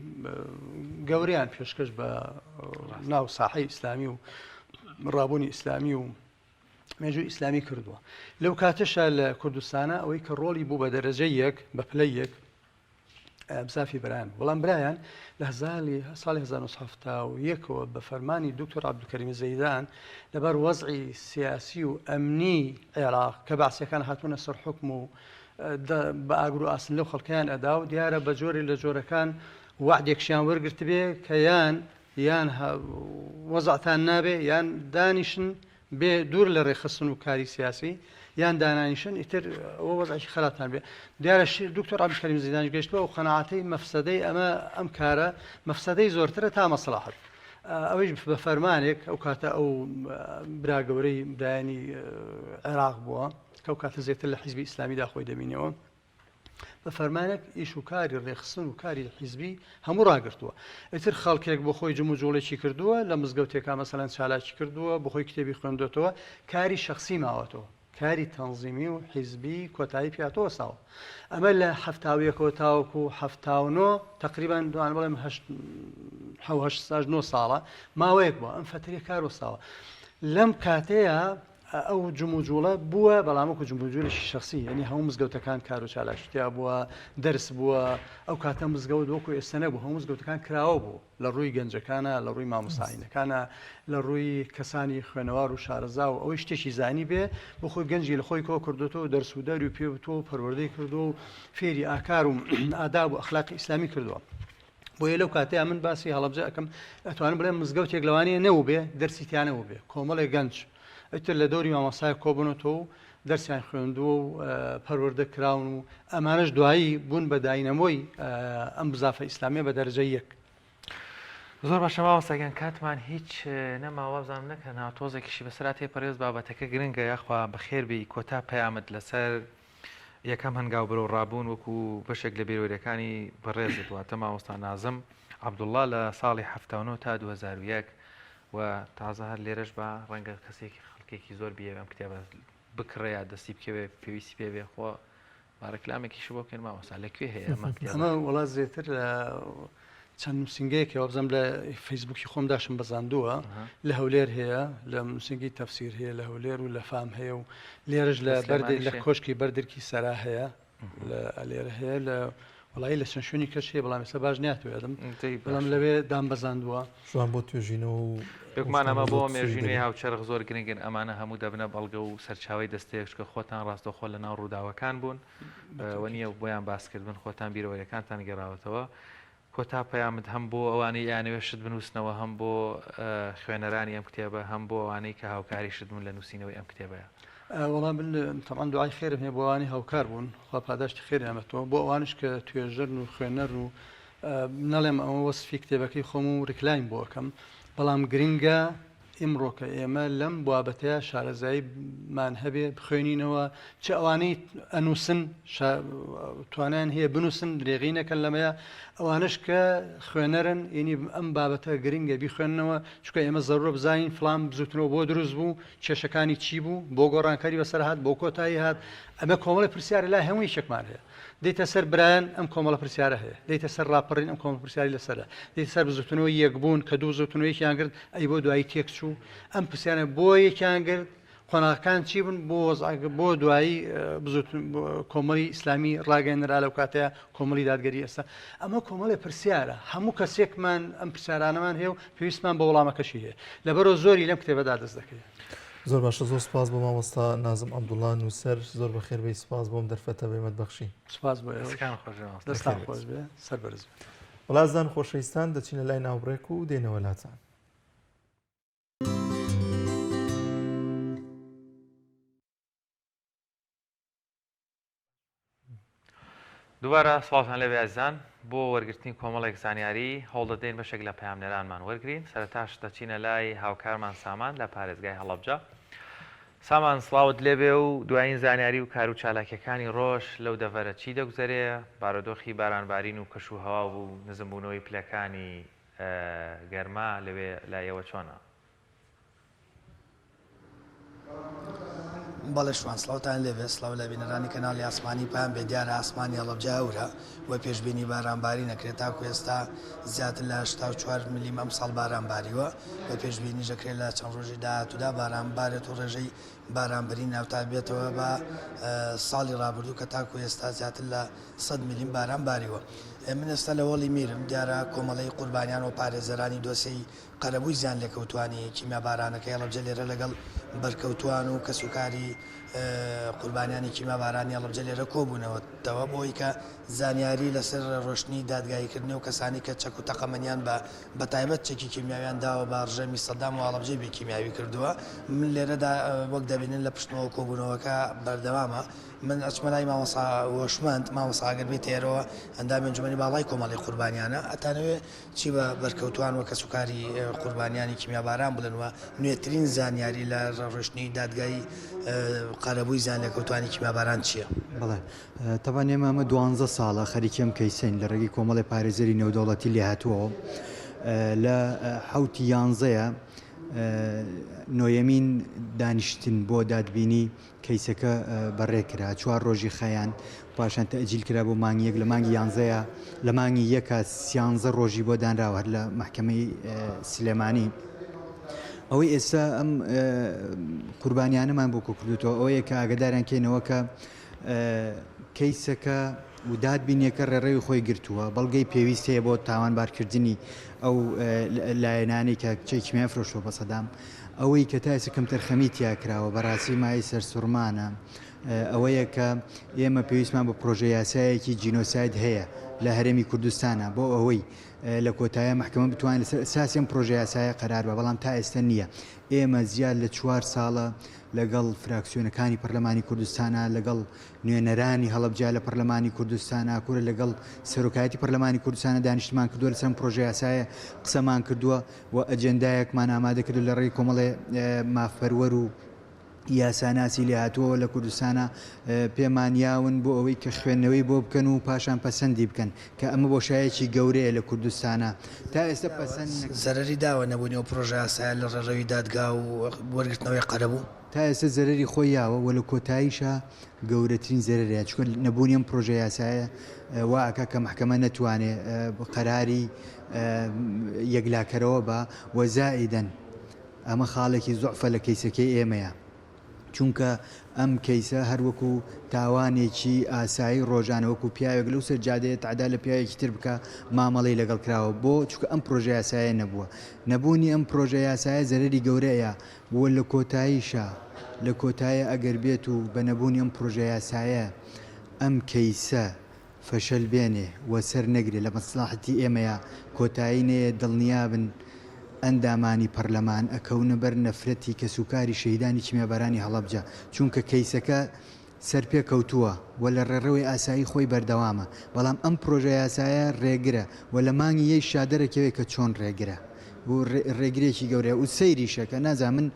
[SPEAKER 3] گەوریان پێشکەش بە ناو ساحەی ئیسلامی و ڕابوونی ئیسلامی و مێژووی ئیسلامی کردووە لەو کاتەشە لە کوردستانە ئەوەی کە ڕۆڵی بوو بە دەرەجە یەک بە پلەی یەک بزافی برایان بەڵام برایان لە ساڵی 1970ەوە بە فەرمانی دکتۆر عەبدولکەریم زەیدان لەبەر وەزعی سیاسی و ئەمنی عێراق کە بەعسیەکان هاتوونە سەر حوکم و بە ئاگر و ئاسن لەو خەڵکیان ئەدا و دیارە بە جۆری لە جۆرەکان وعدێکشیان وەرگرت بێ کە یان وەزعتان نابێ یان دانیشن بێ دوور لە ڕێخستن و کاری سیاسی یان دانانیشن ئیتر ئەوە وەزعی خراپتان بێ دیارە دکتۆر عەبدولکەریم زەیدانی گەیشتووە و قەناعەتەی مەفسەدەی ئەم کارە مەفسەدەی زۆرترە تا مەسلحەت ئەوەش بە فەرمانێک ئەو کاتە ئەو برا گەورەی برایانی عێراق بووە کە ئەو کاتە زێتر لە حیزبی ئیسلامیدا خۆی دەبینەوە بە فەرمانێک ئیش و کاری ڕێخستن و کاری حیزبی هەموو ڕاگرتووە ئیتر خەڵکێک بۆ خۆی جم و جۆڵێکی کردووە لە مزگەوتێکا مەسەلەن چالاکی کردووە بۆ خۆی کتێبی خوێندوێتەوە کاری شەخسی ماوەتەوە کاری تەنزیمی و حیزبی کۆتایی پیاتەوە ساوە ئەمە لە هەفتاویەکەوە تاوەکو هەفتاونۆ تقریبان دوان بڵێم 9 ساڵە ماوەیەک بووە ئەم فترێ کارۆ ساوە لەم کاتەیە ئەو جموجوڵە بووە بەڵامەکو جموجولێکی شخصی یعنی هەموو مزگەوتەکان کار و چالاشتیا بووە دەرس بووە ئەو کاتە مزگەوت وەکو ئێستا نەبوو هەموو مزگەوتەکان کراوە بوو لە ڕووی گەنجەکانە لە ڕووی مامۆستاینەکانە لە ڕووی کەسانی خوێنەوار و شارەزا و ئەوەی شتێکی زانی بێ بۆ خۆی گەنجی لە خۆی کۆ کردوەوە دەرس و دەری و پێوتۆ پەروەردەی کردو و فێری ئاکار و ئاداب و ئەخلاقی ئیسلامی کردووە بۆیە لەو کاتەیە من باسی هەڵەبجە ئەەکەم ئەتوانم بڵێم مزگەوتێک لەوانەیە نەوە بێ دەرسیتیانەوە بێ کۆمەڵێک گەنج ئەتر لە دەوری مامۆستای کۆبوونەوە و دەرسیان خوێندووە و پەروەردە کراون و ئەمانەش دوایی بوون بە داینەمۆی ئەم بزافە ئیسلامیە بە دەرەجە یەک
[SPEAKER 1] زۆر باشە مامۆستاگیان کاتمان هیچ نەماوە بزانم نەکە ناوتۆزێکیشی بەسرا تێپەڕێز بابەتەکە گرنگە یاخوا بەخێربی کۆتا پەیامت لەسەر یەکەم هەنگاو بەرەو ڕابوون وەکو بەشێک لە بیرۆریەکانی بەڕێزت واتە مامۆستا نازم عەبدوڵڵا لە ساڵی 1970 تا 2001 و تازە هەر لێرەش بە ڕەنگە کەسێکی خەڵکێکی زۆر بیە ئەم کتێبە بکڕێیا دەستی بکەوێ پێویستی پێ بێ خۆ ڕێکلامێکیش بۆکەن مامۆستا لەکوێ هەیە ئەمە
[SPEAKER 3] ئەمە وڵات زیاتر لە چەند نووسنگەیەکەوە بزەم لە فەیسبووکی خۆم داشم بەزاندووە لە هەولێر هەیە لە نووسنگی تەفسیر هەیە لە هەولێر و لە فام هەیە و لێرەش لە لە کۆشکی بەردرکی سەرا هەیە لێرە هەیە لە وڵایی لە چەند شوێنی کەش هەیە بەڵام ئێستا باش ناتوێدم بەڵام لەوێ دام بەزاندووە
[SPEAKER 2] شوان بۆ توێژینەوە و
[SPEAKER 1] پێکمان ئەمە بۆ مێژینوی هاوچەرخ زۆر گرنگن ئەمانە هەموو دەبنە بەڵگە و سەرچاوی دەستەیەک کە خۆتان ڕاستەخۆ لە ناو ڕووداوەکان بوون وە نییە بۆیان باسکردبن خۆتان بیرەوەیەکانتان گەڕاوەتەوە کۆتا پەیامت هەم بۆ ئەوانەی یانەوێشت بنووسنەوە هەم بۆ خوێنەرانی ئەم کتێبە هەم بۆ ئەوانەی کە هاوکاریشت بوون لە نووسینەوەی ئەم کتێبەیە
[SPEAKER 3] وەڵام تەمان دوعای خێرم هەیە بۆ ئەوانی هاوکار بوون خوا پاداشتی خێری ئەمەتەوە بۆ ئەوانش کە توێژەر و خوێنەر و نەڵێم ئەمە وەسفی کتێبەکەی خۆم و ڕکلایم بۆ ئەەکەم بەڵام گرنگە ئیمڕۆکە ئێمە لەم بابەتەیە شارەزاییمان هەبێ بخوێنینەوە چه ئەوانەی ئەنووسن توانیان هەیە بنووسن درێغی نەکەن لەمەیە ئەوانش کە خوێنەرن ینی ئەم بابەتە گرنگە بیخوێننەوە چکە ئێمە زەڕۆ بزانین فلان بزوتنەوە بۆ دروست بوو کێشەکانی چی بوو بۆ گۆڕانکاری بەسەر هات بۆ کۆتایی هات ئەمە کۆمەڵی پرسیارە لای هەمووی شێکمان هەیە دەیتە سەر برایەن ئەم کۆمەڵە پرسیارە هەیە دەیتە سەر ڕاپەڕین ئەم کۆمەڵ پرسیاری لەسەرە دەیتە سەر بزوتنەوە یەکبوون کە دوو زوتنەوەیەکیان کرد ئەی بۆ دوایی تێک چوو ئەم پرسیارە بۆ یەکیان کرد قۆناغەکان چی بوون بۆ دوایی کۆمەڵی ئیسلامی ڕاگەیەنرا لەو کاتەیە کۆمەڵی دادگەری ئێستا ئەمە کۆمەڵی پرسیارە هەموو کەسێکمان ئەم پرسیارانەمان هەیە و پێویستمان بە وەڵامەکەشی هەیە لەبەرەوە زۆری لەم کتێبەدا دەست دەکەێت
[SPEAKER 2] زۆر باشە زۆر سپاس بۆ مامۆستا نازم عەبدوڵڵا نووسەر زۆر بەخێر بێی سپاس بۆم دەرفەتە بێمەت بەخشی
[SPEAKER 3] سپاس بۆ دەستان خۆش بێ سەر بەرز
[SPEAKER 2] وڵاتزان خۆشەویستان دەچینە لای ناوبڕێک و دێنەوە لاچان
[SPEAKER 1] دووبارە سڵاتان لەبێ ئازان بۆ وەرگرتنی کۆمەڵێک زانیاری هەوڵ دەدەین بەشێک لە پەیامنەرانمان وەرگین سەرەتاش دەچینە لای هاوکارمان سامان لە پارێزگای هەڵەبجە سامان سڵاوت لێبێ و دوایین زانیاری و کار و چالاکیەکانی ڕۆژ لەو دەڤەرە چی دەگوزارێ بارودۆخی بارانبارین و کەشوهەوا و نزمبوونەوەی پلەکانی گەرما لەوێ لایەوە چۆنە
[SPEAKER 4] بەڵێ شوان سڵاوتان لێبێ سڵاو لە بینەرانی کەناڵی ئاسمانی پایان بێ دیارە ئاسمانی هەڵەبجە هەورە وە پێشبینی بارانباری نەکرێت تاکو ئێستا زیاتر لە 84 میلیم ئەمساڵ بارانباریوە وە پێشبینی دەکرێت لە چەند ڕۆژی داهاتوودا بارانبارێت و ڕێژەی بارانبەری ناوتا بێتەوە بە ساڵی ڕابردوو کە تاکو ئێستا زیاتر لە 100 میلیم بارانباریوە من ئێستا لە وەڵی میرم دیارە کۆمەڵی قوربانیان و پارێزەرانی دۆسەی قەرەبووی زیان لێکەوتوانی کیمیا بارانەکەی هەڵەبجە لێرە لەگەڵ بەرکەوتوان و کەسوکاری قوربانیانی کیمیا بارانی هەڵەبجە لێرە کۆبوونەوەتەوە بۆی کە زانیاری لەسەر ڕۆشنی دادگاییکردنی و کەسانی کە چەک و تەقەمەنیان بە تایبەت چەکی کیمیاویان داوە بە ڕژەمی سەدام و هەڵەبجەی بێ کیمیاوی کردووە من لێرەدا وەک دەبینن لە پشتنەوە کۆبوونەوەکە بەردەوامە من ئەچمەلای مامۆستا وەشمەند مامۆستا ئەگەر بێت تێرەوە ئەندامی ئەنجومەنی باڵای کۆمەڵی قوربانیانە ئەتانەوێ چی بە بەرکەوتوان و کەسوکاری قوربانیانی کیمیا باران بڵێنەوە نوێترین زانیاری لە ڕۆشنی دادگایی قەرەبووی زیان لێکەوتوانی کیمیا باران چییە؟
[SPEAKER 5] بەڵێ تەوان ئێمە ئەمە 12 ساڵە خەریکەم کەیسین لە ڕێگەی کۆمەڵی پارێزەری نێودەوڵەتی لێ هاتووە لە حوتی 11 نۆیەمین دانیشتن بۆ دادبینی کەیسەکە بەڕێکرا 4 ڕۆژی خەیان پاشان تەجیل کرا بۆ مانگی 1 لە مانگی 11 لە مانگی 1 13 ڕۆژی بۆ دانراوە لە محکەمەی سلێمانی ئەوەی ئێستا ئەم قوربانیانەمان بۆ کۆکردوتەوە ئەوەیە کە ئاگداریان کەینەوە کە کەیسەکە و دادبینیەکە ڕێڕێوی خۆی گرتووە بەڵگەی پێویست هەیە بۆ تاوانبارکردنی ئەو لایەنانی کە چێکیمیای فرۆشتەوە بە سەدام ئەوەی کە تا ئێستا کەم تەرخەمی تیا کراوە بەڕاستی مای سەرسوورمانە ئەوەیە کە ئێمە پێویستمان بە پرۆژە یاسایەکی جینۆساید هەیە لە هەرێمی کوردستانە بۆ ئەوەی لە کۆتایە محکەمە بتوانین لەسەر ئەساسیان پرۆژە یاسایە قەرار بە بەڵام تا ئێستا نییە ئێمە زیاد لە 4 ساڵە لەگەڵ فراکسیۆنەکانی پەرلەمانی کوردستانە لەگەڵ نوێنەرانی هەڵەبجە لە پەرلەمانی کوردستانە کورە لەگەڵ سەرۆکایەتی پەرلەمانی کوردستانە دانیشتمان کردووە لەسەر پرۆژە یاسایە قسەمان کردووە و ئەجەندایەکمان ئامادە کرد لە ڕێی کۆمەڵێ مافپەروەر و یاساناسی لێ هاتووە لە کوردستانە پێمانیاون بۆ ئەوەی کە خوێندنەوەی بۆ بکەن و پاشان پەسەندی بکەن کە ئەمە بۆشایەکی گەورەیە لە کوردستانە تا ئێستا پەسەند
[SPEAKER 4] زەرری داوە نەبوونی و پرۆژە یاسایە لە ڕێڕەوی دادگا و وەرگرتنەوەی قەرەبوو
[SPEAKER 5] تا ئێستا زەرری خۆی یاوە وە لە کۆتاییشە گەورەترین زەرەرەیە چکە نەبوونی ئەم پرۆژە یاسایە واکە کە محکەمە نەتوانێت قەراری یەکلاکەرەوە بە وەزائیدەن ئەمە خاڵێکی زۆعفە لە کەیسەکەی ئێمەیە چونکە ئەم کەیسە هەروەکو تاوانێکی ئاسایی ڕۆژانەوەکو پیاوێک لەو سەرجادەیە تعدا لە پیاوێکی تر بکە مامەڵی لەگەڵ کراوە بۆ چونکە ئەم پرۆژە یاسایە نەبووە نەبوونی ئەم پرۆژە یاسایە زەرری گەورەیە وە لە کۆتاییشە لە کۆتایە ئەگەر بێت و بە نەبوونی ئەم پرۆژە یاسایە ئەم کەیسە فەشەل بێنێ وە سەر نەگرێت لە مەسلاحەتی ئێمەیە کۆتایی نەیە دڵنیابن ئەندامانی پەرلەمان ئەکەونە بەر نەفرەتی کە سوکاری شەهیدانی کیمیابەرانی هەڵەبجە چونکە کەیسەکە سەر پێ کەوتووە و لە ڕێڕەوەی ئاسایی خۆی بەردەوامە بەڵام ئەم پرۆژە یاسایە ڕێگرە و لە مانگی یەی شادەرەکەوێت کە چۆن ڕێگرە بۆ ڕێگرێکی گەورەیە و سەیریشەکە نازان من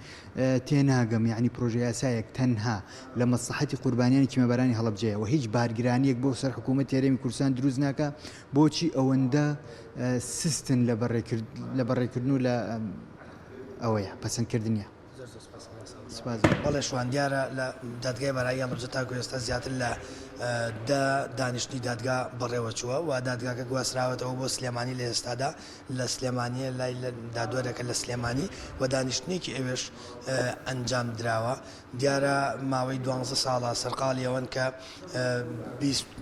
[SPEAKER 5] تێناگەم یعنی پرۆژە یاسایەک تەنها لە مەسلحەتی قوربانیانی کیمیابەرانی هەڵەبجەیە و هیچ بارگرانیەک بۆ سەر حکوومەت هێرێمی کوردستان دروست ناکە بۆچی ئەوەندە سستن لە بەڕێکردن و لە ئەوەیە پەسەندکردنیە
[SPEAKER 4] بەڵێ شوان دیارە لە دادگای بەرایی هەڵەبجە تاکو ئێستا زیاتر لە دانیشتنی دادگا بەڕێوە چووە و دادگاکە گواستراوەتەوە بۆ سلێمانی لە ئێستادا لە سلێمانیە لای دادوەرەکە لە سلێمانی و دانیشتنێکی ئەوێش ئەنجام دراوە دیارە ماوەی 12 ساڵە سەرقاڵی ئەوەن کە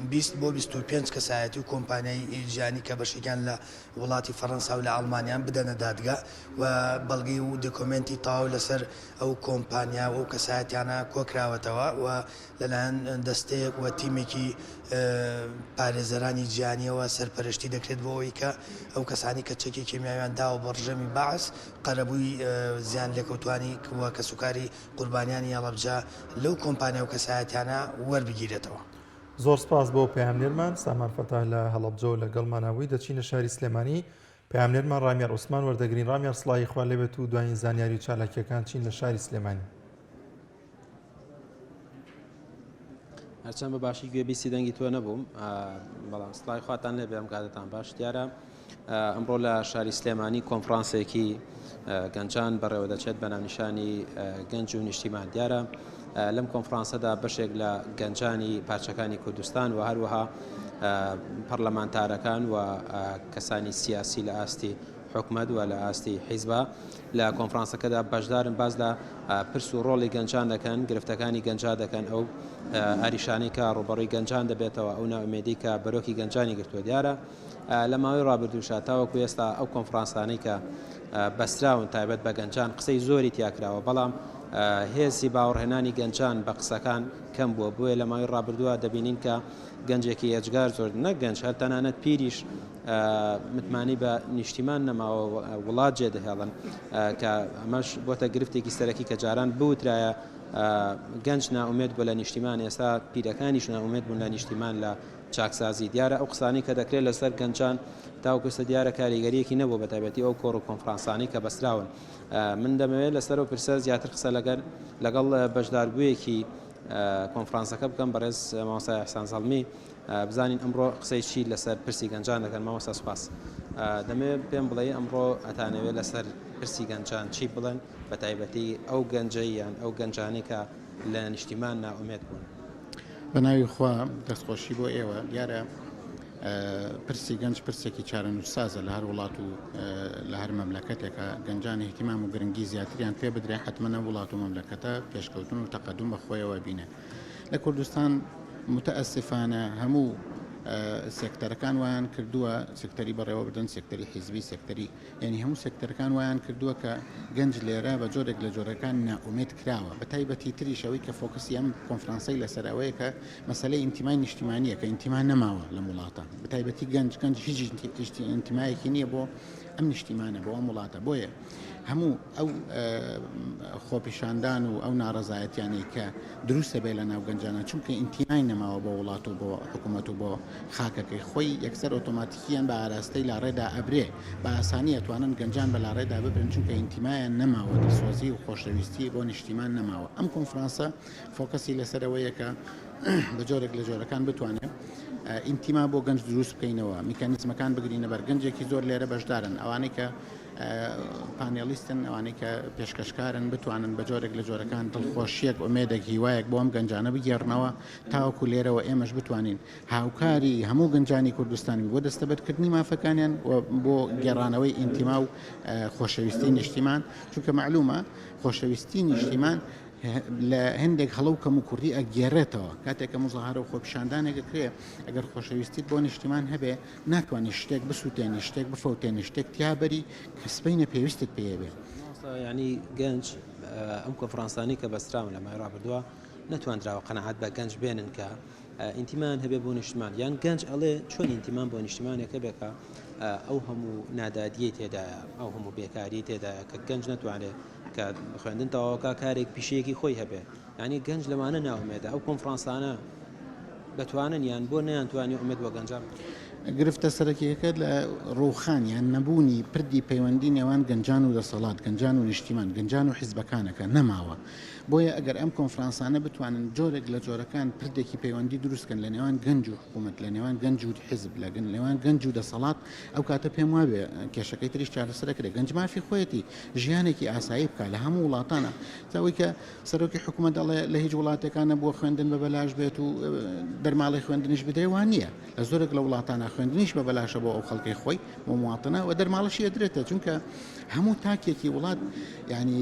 [SPEAKER 4] 20 بۆ 25 کەسایەتی و کۆمپانیای ژیانی کە بەشێکیان لە وڵاتی فەڕەنسا و لە ئەڵمانیان بدەنە دادگا و بەڵگەی و دۆکۆمنتی تاو لەسەر ئەو کۆمپانیا و کەسایەتیانە کۆکراوەتەوە و لەلایەن دەستەیەک و تیمێکی پارێزەرانی گیانیەوە سەرپەرشتی دەکرێت بۆ ئەوەی کە ئەو کەسانی کە چەکی کیمیاویان داوە بە ڕژەمی باعس قەرەبووی زیان لێکەوتوانی وە کە سوکاری قوربانیانی هەڵەبجە لەو کۆمپانیا و کەسایەتیانە وەربگیرێتەوە.
[SPEAKER 2] زۆر سپاس بۆ پەیامنێرمان سامان فەتاح لە هەڵەبجە و لەگەڵمانەوەی دەچینە شاری سلێمانی پەیامنێرمان ڕامیار عوسمان وەردەگرین ڕامیار سڵای خوا لێبێت و دوایین زانیاری و چالاکیەکان چین لە شاری سلێمانی.
[SPEAKER 6] هەرچەند بە باشی گوێبیستی دەنگی تۆ نەبووم بەڵام سڵای خواتان لێ بێم کاتتان باش دیارە ئەمڕۆ لە شاری سلێمانی کۆنفرانسێکی گەنجان بەڕێوە دەچێت بە ناونیشانی گەنج و نیشتیمان دیارە لەم کۆنفرانسەدا بەشێک لە گەنجانی پارچەکانی کوردستان و هەروەها پەرلەمانتارەکان و کەسانی سیاسی لە ئاستی حکومەت و لە ئاستی حیزبە لە کۆنفرانسەکەدا بەشدارن باز لە پرس و ڕۆڵی گەنجان دەکەن گرفتەکانی گەنجا دەکەن ئەو ئاریشانی کە ڕوبەڕووی گەنجان دەبێتەوە ئەو ناومێدی کە بەرۆکی گەنجانی گرتووە دیارە لە ماوەی ڕابردووشە تاوەکو ئێستا ئەو کۆنفرانسانەی کە بەستراون تایبەت بە گەنجان قسەی زۆری تیاکراوە بەڵام هێزی باوەڕهێنانی گەنجان بە قسەکان کەم بووە بۆیە لە ماوەی ڕابردووە دەبینین کە گەنجێکی ئێجگار زۆر نەک گەنج هەر تەنانەت پیریش متمانی بە نیشتیمان نەماوە وڵات جێدەهێڵن کە ئەمەش بۆتە گرفتێکی سەرەکی کە جاران بوترایە گەنج ناومێت بۆ لە نیشتیمان ئێستا پیرەکانیش ناومێت بوون لە نیشتیمان لە چاکسازی دیارە ئەو قسانی کە دەکرێت لەسەر گەنجان تاوکوستە دیارە کاریگەریەکی نەبوو بە تایبەتی ئەو کۆڕ و کۆنفرانسانی کە بەسراون من دەمەوێت لەسەر و پرسە زیاتر قسە لەگەڵ بەشداربوویەکی کۆنفرانسەکە بکەم بەڕێز مامۆستا ئەحسان زەڵمی بزانین ئەمڕۆ قسەی چی لەسەر پرسی گەنجان دەکەن مامۆستا سوپاس دەمەوێت پێم بڵێ ئەمڕۆ ئەتانەوێت لەسەر پرسی گەنجان چی بڵێن بە تایبەتی ئەو گەنجەی یان ئەو گەنجانی کە لە نیشتیمان ناومێت بوون
[SPEAKER 7] بە ناوی خوا دەستخۆشی بۆ ئێوە دیارە پرسی گەنج پرسێکی چارەنووسسازە لە هەر وڵات و لە هەر مەملەکەتێکە گەنجان احتیمام و گرنگی زیاتریان پێ بدرێ حتممە وڵات و مەملەکەتە پێشکەوتن و تەقەدم بەخۆیەوە بینێ لە کوردستان متەئەسفانە هەموو سێکتەرەکان وایان کردووە سێکتەری بەڕێوە بدەن سێکتەری حیزبی سێکتەری یعنی هەموو سێکتەرەکان وایان کردووە کە گەنج لێرە بە جۆرێک لە جۆرەکان ناومێت کراوە بە تایبەتی تریشەوەی کە فۆکسی ئەم کۆنفرانسەی لەسەر ئەوەیە کە مەسەلەی ئینتیمای نیشتیمانیە کە ئینتیمان نەماوە لە وڵاتە بە تایبەتی گەنج هیچ ئینتیمایەکی نییە بۆ ئەم نیشتیمانە بۆ ئەم وڵاتە بۆیە هەموو ئەو خۆپیشاندان و ئەو ناڕەزایەتیانەی کە دروستە بێ لە ناو گەنجانە چونکە ئینتیمای نەماوە بۆ وڵات و بۆ حکوومەت و بۆ خاکەکەی خۆی یەکسەر ئۆتۆماتیکیان بە ئاراستەی لاڕێدا ئەبرێ بە ئاسانی ئەتوانن گەنجان بە لاڕێدا ببرن چونکە ئینتیمایان نەماوە دەسۆزی و خۆشەویستی بۆ نیشتیمان نەماوە ئەم کۆنفرانسە فۆکەسی لەسەرەوەیە کە بە جۆرێک لە جۆرەکان بتوانێت ئینتیما بۆ گەنج دروست بکەینەوە میکانیزمەکان بگرینە بەر گەنجێکی زۆر لێرە بەشدارن ئەوانەی کە پانێلیستن ئەوانەی کە پێشکەشکارن بتوانن بە جۆرێک لە جۆرەکان دڵخۆشیەک ئومێدێک هیوایەک بۆ ئەم گەنجانە بگێڕنەوە تاوەکو لێرەوە ئێمەش بتوانین هاوکاری هەموو گەنجانی کوردستانی بۆ دەستەبەرکردنی مافەکانیان بۆ گێڕانەوەی ئینتیما و خۆشەویستی نیشتیمان چونکە معلومە خۆشەویستی نیشتیمان لە هەندێک هەڵە و کەم و کوردی ئەگێڕێتەوە کاتێککە مزەهارە و خۆپیشاندانێکە کرێ ئەگەر خۆشەویستیت بۆ نیشتیمان هەبێ ناتوانانی شتێک بسووتێنی شتێک بفەوتێنی شتێک تیابەری کە سبەینە پێویستت پێبێ
[SPEAKER 6] ینی گەنج ئەم کۆنفرانسانی کە بەستراون لە مای ڕابردووە نەتوانراوە قەنەعات بە گەنج بێنن کە ئینتیمان هەبێ بۆ نیشتمان یان گەنج ئەڵێ چۆن ئینتیمان بۆ نیشتمانێکە بێکە ئەو هەموو نادادیە تێدایە ئەو هەموو بێکاری تێدایە کە گەنج نتوانێت کە خوێندن تەواوکە کارێک پیشەیەکی خۆی هەبێ ینی گەنج لەوانە ناومێدە ئەو کۆنفرانسانە دەتوانن یان بۆ نەیانتوانی ئومێد بۆ گەنجام
[SPEAKER 7] گرفتە سەرەکیەکە لە ڕووخانیان نەبوونی پردی پەیوەندی نێوان گەنجان و دەسەڵات گەنجان و نیشتیمان گەنجان و حیزبەکانەکە نەماوە بۆیە ئەگەر ئەم کۆنفرانسانە بتوانن جۆرێک لە جۆرەکان پردێکی پەیوەندی دروستکەن لە نێوان گەنج و حکوومەت لە نێوان گەنج و حیزب لە نێوان گەنج و دەسەڵات ئەو کاتە پێم وابێ کێشەکەی تریش چارەسەرەکرێت گەنج مافی خۆیەتی ژیانێکی ئاسایی بکە لە هەموو وڵاتانە زاوی کە سەرۆکی حکوومەت دەڵێ لە هیچ وڵاتەکانە بۆ خوێندن بە بەلاش بێت و دەرماڵی خوێندنیش بدەی وان نییە لە زۆرێک لە وڵاتانە خوێندنیش بە بەلاشە بۆ ئەو خەڵکی خۆی بۆ مواتنە و دەرماڵشی ئەدرێتە چونکە هەموو تاکێکی وڵات ینی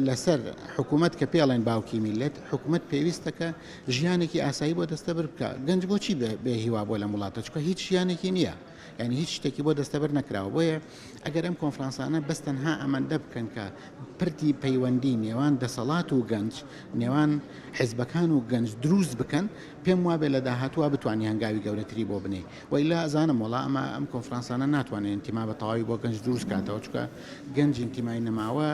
[SPEAKER 7] لەسەر حکوومەت کە پێڵێن باوکی میلێت حکوومەت پێویستەکە ژیانێکی ئاسایی بۆ دەستەبر بکە گەنج بۆچی بێ هیوا بۆ لە وڵاتە چکە هیچ ژیانێکی نییە ینی هیچ شتێکی بۆ دەستەبەر نەکراوە بۆیە ئەگەر ئەم کۆنفرانسانە بەستەنها ئەمەندە بکەن کە پرتی پەیوەندی نێوان دەسەڵات و گەنج نێوان حیزبەکان و گەنج دروست بکەن پێم وابێ لە داهاتوە بتوانانی هەنگاوی گەورەتری بۆ بنێ وەیلا ئەزانم وڵا ئەمە ئەم کۆنفرانسانە ناتوانێت ئینتیما بە تەواوی بۆ گەنج دروست کاتەوە چکە گەنج ئینتیمای نەماوە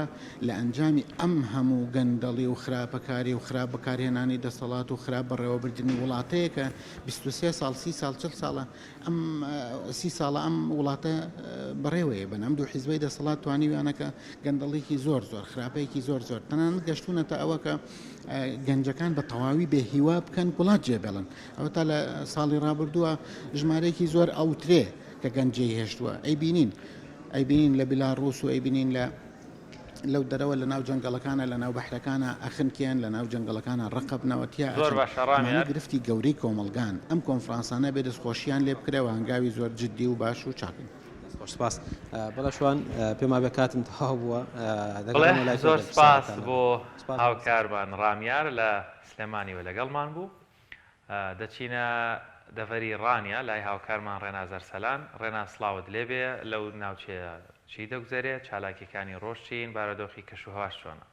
[SPEAKER 7] لە ئەنجامی ئەم هەموو گەندەڵی و خراپەکاری و خراپ بەکارهێنانی دەسەڵات و خراپ بەڕێوەبردننی وڵاتەیە کە 23 ساڵ 30 ساڵ 40 ساڵە ئەم 30 ساڵە ئەم وڵاتە بەڕێوەیە بەنەم دوو حیزبەی دەسەڵات توانیویانەکە گەندەڵێکی زۆر خراپەیەکی زۆر تەنانەت گەشتونەتە ئەوە کە گەنجەکان بە تەواوی بێ هیوا بکەن وڵات جێبێڵن ئەوە تا لە ساڵی ڕابردووە ژمارەیەکی زۆر ئەوترێ کە گەنجەی هێشتووە ئەیبینین لە بیلاڕووس و ئەیبینین لەو دەرەوە لە ناو جەنگەڵەکانە لە ناو بەحرەکانە ئەخنکیان لە ناو جەنگەڵەکانە ڕقبنەوەتیا گرفتی گەورەی کۆمەلگان ئەم کۆنفرانسانە بێ دەستخۆشییان لێ بکرێەوە هەنگاوی زۆر جددی و باش و چاکن
[SPEAKER 6] سپاس بەڵە شوان پێما بێ کاتم تەواو بووە
[SPEAKER 1] زۆر سپاس بۆ هاوکارمان ڕامیار لە سلێمانی و لەگەڵمان بوو دەچینە دەڤەری ڕانیا لای هاوکارمان ڕێنازەر سەلان ڕێنا سڵاوت لێبێ لەو ناوچەیە چی دەگوزارێت چالاکیەکانی ڕۆژچین بارەدۆخی کەشوهاش چۆنە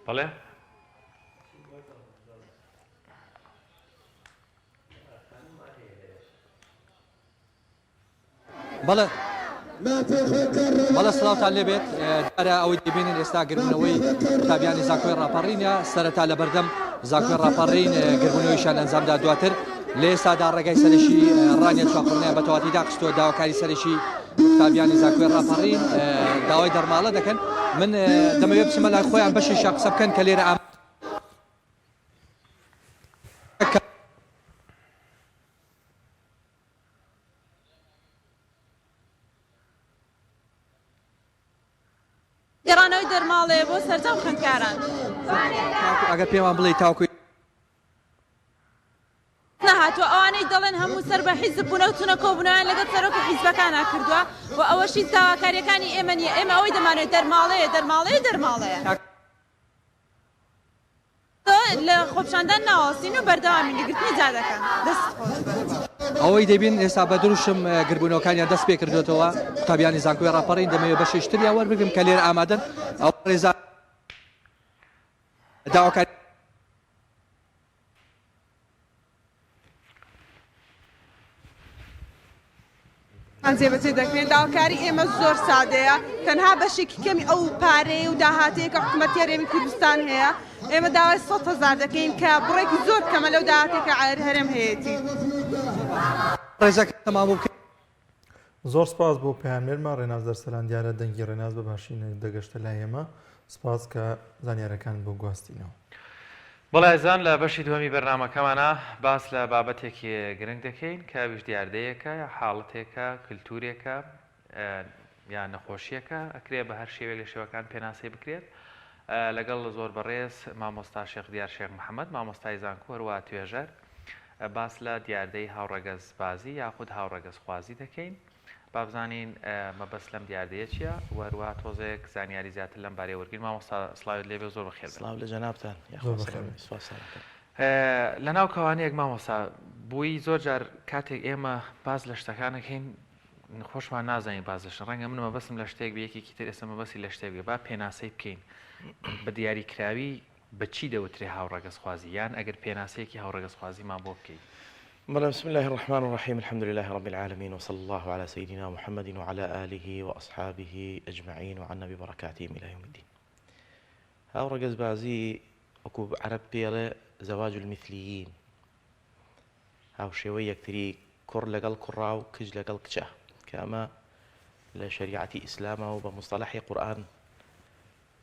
[SPEAKER 1] بەڵێ
[SPEAKER 8] بەڵە سڵاوتان لێبێت دارە ئەوەی دەبینین ئێستا گربوونەوەی قوتابیانی زانکۆی ڕاپەڕینە سەرەتا لە بەردەم زانکۆی ڕاپەڕین گربوونەوەیشان ئەنجامدا دواتر لە ئێستادا ڕێگای سەرشی ڕانیە چاپڕنیان بە تەواتی داخستووە داواکاری سەرشی قوتابیانی زانکۆی ڕاپەڕین داوای دەرماڵە دەکەن من دەمەوێت بچمە لای خۆیان بەشی قسە بکەن کە لێرە
[SPEAKER 9] گەڕانەوەی دەرماڵێ بۆ سەرجەم خوێندکاران
[SPEAKER 8] ئەگەر پێمان بڵێ تاوکوی
[SPEAKER 9] نەهاتوە ئەوانەی دەڵێن هەموو سەر بە حیزب بوونە و چونە کۆبوونەوەیان لەگەڵ سەرۆکی حیزبەکانە کردووە و ئەوەشی داواکاریەکانی ئێمە نیە ئێمە ئەوەی دەمانێت دەرماڵەیە لە خۆپشاندان ناوەستین و بەردەوامی لەگرتنی جادەکان دەست
[SPEAKER 8] ئەوەی دەبین ئێستا بە دروشم گربوونەوەکانیان دەست پێ کردوێتەوە قوتابیانی زانکۆی ڕاپەڕین دەمەوێت بەشیشتریان وەربگرم کە لێرە ئامادەن ئەو ڕێزا داواکاری
[SPEAKER 10] جێبەجێ دەکرێن داواکاری ئێمە زۆر سادەیە تەنها بەشێکی کەمی ئەو پارەیە و داهاتەیە کە حکوومەتی هەرێمی کوردستان هەیە ئێمە داوای 100,000 دەکەین کە بڕێکی زۆر کەمە لەو داهاتێکە هەرێم هەیەی
[SPEAKER 8] ڕێزەکە تەمام بکەین
[SPEAKER 2] زۆر سپاس بۆ پەیامێرمان ڕێناز دەرسەلان دیارە دەنگی ڕێناز بە باشی دەگەشتە لای ئێمە سپاس کە زانیارەکان بۆ گواستینەوە.
[SPEAKER 1] بەڵایزان لە بەشی دووەمی بەرنامەکەمانە باس لە بابەتێکی گرنگ دەکەین کە ویژدیاردەیەکە یا حاڵەتێکە کللتورێکە یان نەخۆشیەکە ئەکرێ بە هەر شێوێک لە شێوەکان پێناسی بکرێت لەگەڵ زۆر بەڕێز مامۆستا شێخ دیار شێخ محەممەد مامۆستای زانکۆر وا توێژەر باس لە دیاردەی هاوڕەگەز بازی یاخود هاوڕەگەز خوازی دەکەین بابزانین مەبەست لەم دیاردەیە چییە وەروە تۆزێک زانیاری زیاتر لەم بارەی وەرگین مامۆستا سڵاوت لێبێ زۆر بەخێر
[SPEAKER 11] سڵاو لە جەنابتان
[SPEAKER 1] لە ناو کەوانەیەک مامۆستا بووی زۆر جار کاتێک ئێمە باز لە شتەکانەکەین خۆشمان نازانین بازش ڕەنگە من مەبەستم لە شتێک بە یەکێکی تر ئێستا مەبەستی لە شتێک بێ با پێناسەی بکەین بە دیاریکراوی بەچی دەوترێ هاوڕەگەز خوازی یان ئەگەر پێناسەیەکی هاوڕەگەز خوازیمان بۆ بکەین.
[SPEAKER 11] بسم الله الرحمن الرحيم الحمد لله رب العالمين وصلى الله على سيدنا محمد وعلى آله وأصحابه أجمعين وعنا ببركاتهم إلى يوم الدين. هاوڕەگەز بازی وەکو عەرەب پێڵێ زەواج المثلیین هاوشێوەی یەکتری کوڕ لەگەڵ کوڕا و کچ لەگەڵ کچە کە ئەمە لە شەریعەتی ئیسلامە و بە مستەلەحی قورئان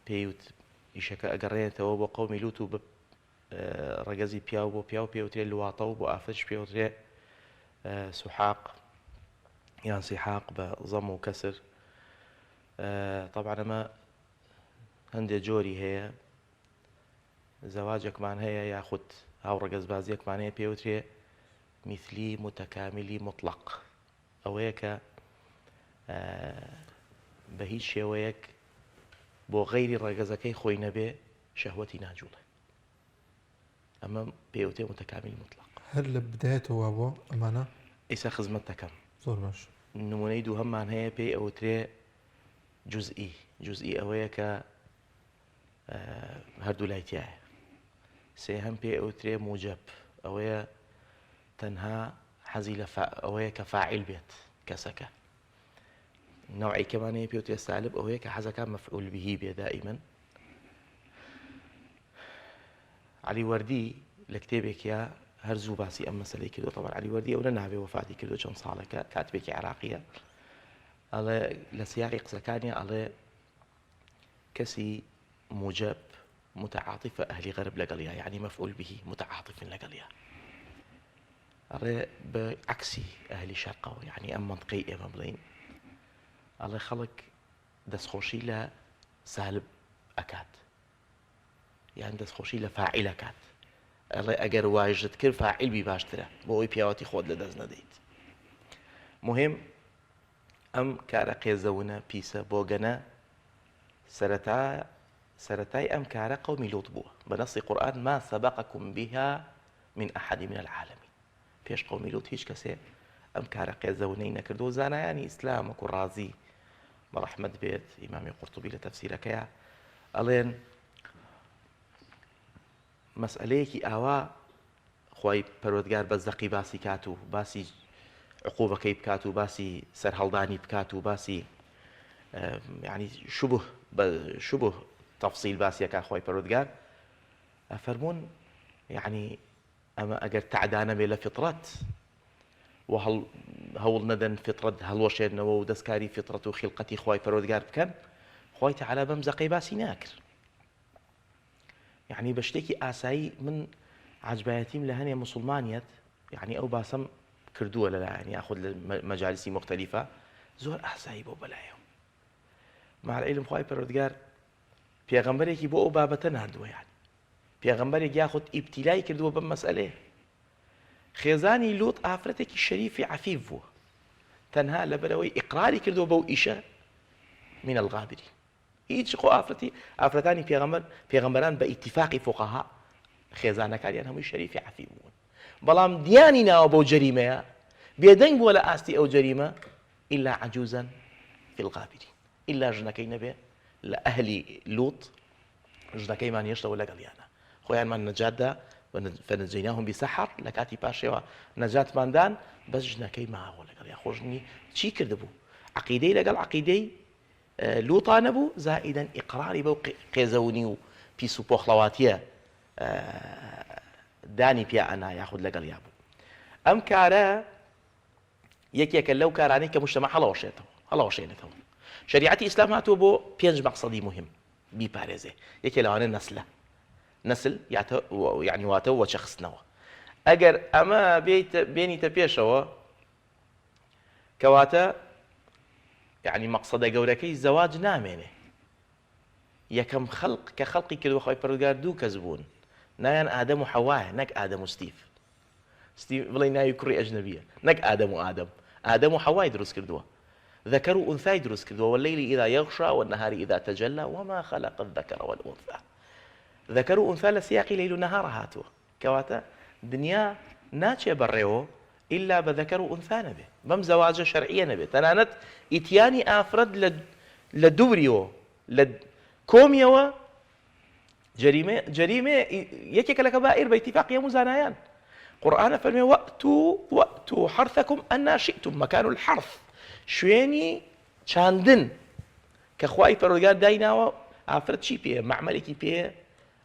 [SPEAKER 11] پێیوت ئیشەکە ئەگەڕێنێتەوە بۆ قەومی لووت و ڕەگەزی پیاو بۆ پیاو پێوترێ لواتە و بۆ ئافرەتش پێوترێ سوحاق یان سیحاق بە زەم و کەسر. طبعا ئەمە هەندێک جۆری هەیە زەواجێکمان هەیە یاخود هاوڕەگەز بازیەکمان هەیە پێوترێ مثلی متەکاملی مطلق ئەوەیە کە بە هیچ شێوەیەک بۆ غەیری ڕەگەزەکەی خۆی نەبێ شەهوەتی ناجوڵێ ئەمە پێوتێ متەکاملی مطلق.
[SPEAKER 2] هەر لە بدایەتەوە بۆ ئەمانە
[SPEAKER 11] ئێستا خزمەت دەکەم
[SPEAKER 2] زۆر باش.
[SPEAKER 11] نمونەی دووهەممان هەیە پێی ئەوترێ جزئی ئەوەیە کە هەردوو لای تایە. سێهەم پێ ئەوترێ موجب ئەوەیە تەنها حەزی لە ئەوەیە کە فاعیل بێت کەسەکە. نەوعی کەمانەیە پێوترێ سالب ئەوەیە کە حەزەکان مەفعول بهی بێ دائیمەن. علی وەردی لە کتێبێکە هەرزوو باسی ئەم مەسەلەی کردو. طبعا علی وەردی ئەو ناوێ وەفاتی کردو چەند ساڵەکە کاتبێکی عێراقیە ئەڵێ لە سیاقی قسەکانی ئەڵێ کەسی موجب متعاطف أهل غرب لقليا يعني مفعول به متعاطف لقليا أرى بعكسي أهل شرق يعني أم منطقي أم بلين الله خلق دسخوشي لا سالب أكاد يعني دسخوشي لا فاعل أكاد الله أجر واجد كر فاعل بباشتره بوي بياتي خود لدزنا ديت مهم أم كارقي زونا بيسا بوغنا سرتاي أم كار قومي لوط بوه بنص القرآن ما سبقكم بها من أحد من العالمين فيش قومي لوط هيش كسي أم كار قيزونين كردو زانا يعني إسلام وكو رازي مرحمة بيت إمام قرطبي لتفسيرك يا ألين مسأليك آوا خواي پروردگار بزقي باسي كاتو باسي عقوبة كيب كاتو باسي سرهلداني بكاتو باسي يعني شبه تفصيل باسية كأخوي برودجار أفرمون يعني أما أجر تعدانا بلا فطرات وهل هول ندن فطرة هل وشينا ودسكاري فطرة وخلقتي خوي برودجار بكم خوي تعالى بمزقي باسي ناكر يعني بشتكي آساي من عجباتيم لهني مسلمانيت يعني أو باسم كردوه لا يعني أخذ مجالسي مختلفة زور أحساي بو بلايهم مع العلم خوي برودجار پێغەمبەرێکی بۆ ئەو بابەتە نردووە یعنی پێغەمبەرێک یاخود ئیبتیلای کردووە بەم مەسئلەیە. خێزانی لوط ئافرەتێکی شەریفی عەفیف بووە تەنها لەبەرەوەی ئیقراری کردووە بەو ئیشە من الغابرین. هیچ خۆ ئافرەتانی پێغەمبەران بە ئیتیفاقی فوقەها خێزانەکانیان هەمووی شەریفی عەفیف بوون بەڵام دیانی ناوە بەو جەریمەیە بێدەنگ بووە لە ئاستی ئەو جەریمە ئیلا عەجوزەن فی الغابرین ئیلا ژنەکەی نەبێ لە ئەهلی لوط ژنەکەی مان هێشتەوە لەگەڵیانە خۆیانمان نەجاتدا فەنەجەیناهم بسەحر لە کاتی پاشەوە نەجاتماندان بەس ژنەکەی ماوە لەگەڵیان خۆژنی چی کردبوو عەقیدەی لەگەڵ عەقیدەی لوطانە بوو زائیدەن ئیقراری بەو قێزەونی و پیس و پۆخڵەواتیە دانی پیا ئەنا یاخود لەگەڵیا بوو. ئەم کارە یەکێکە لەو کارانەی کە مجتەمع هەڵەوەشێنێتەوە. شریعەتی ئیسلام هاتووە بۆ 5 مەقسەدی مهم بیپارێزێ یەکێ لەوانە نەسل یعنی واتەوە چەخستنەوە ئەگەر ئەمە بێنیتە پێشەوە کەواتە یعنی مەقسەدە گەورەکەی زەواج نامێنێ یەکەم خەڵق کە خەڵقی کردوە خۆی پەروەردگار دوو کەس بوون نایان ئادەم و حەوایە نەک ئادەم و ستیف بڵێ ناوی کوڕی ئەجنەبیە نەک ئادەم و حەوای دروست کردووە ذكر وأنثى دروست کردووە والليل إذا يغشى والنهار إذا تجلى وما خلق الذكر والأنثى ذكر وأنثى لسياق ليل ونهار هاتووە کەواتە دنیا ناچێ بەڕێوە إلا بذكر وأنثى نەبێ بەم زەواجە شەرعیە نەبێت تەنانەت ئیتیانی ئافرەت لە دووریەوە لە کۆمیەوە جەریمە یەکێکە لە کەبائیر بە ئیتیفاقی هەموو زانایان قورئان فەرمێ وأتوا حرثكم أن شئتم مكان الحرث شوێنی چاندن کە خوای پەروەردگار دایناوە ئافرەت چی پێ معمەلێکی پێ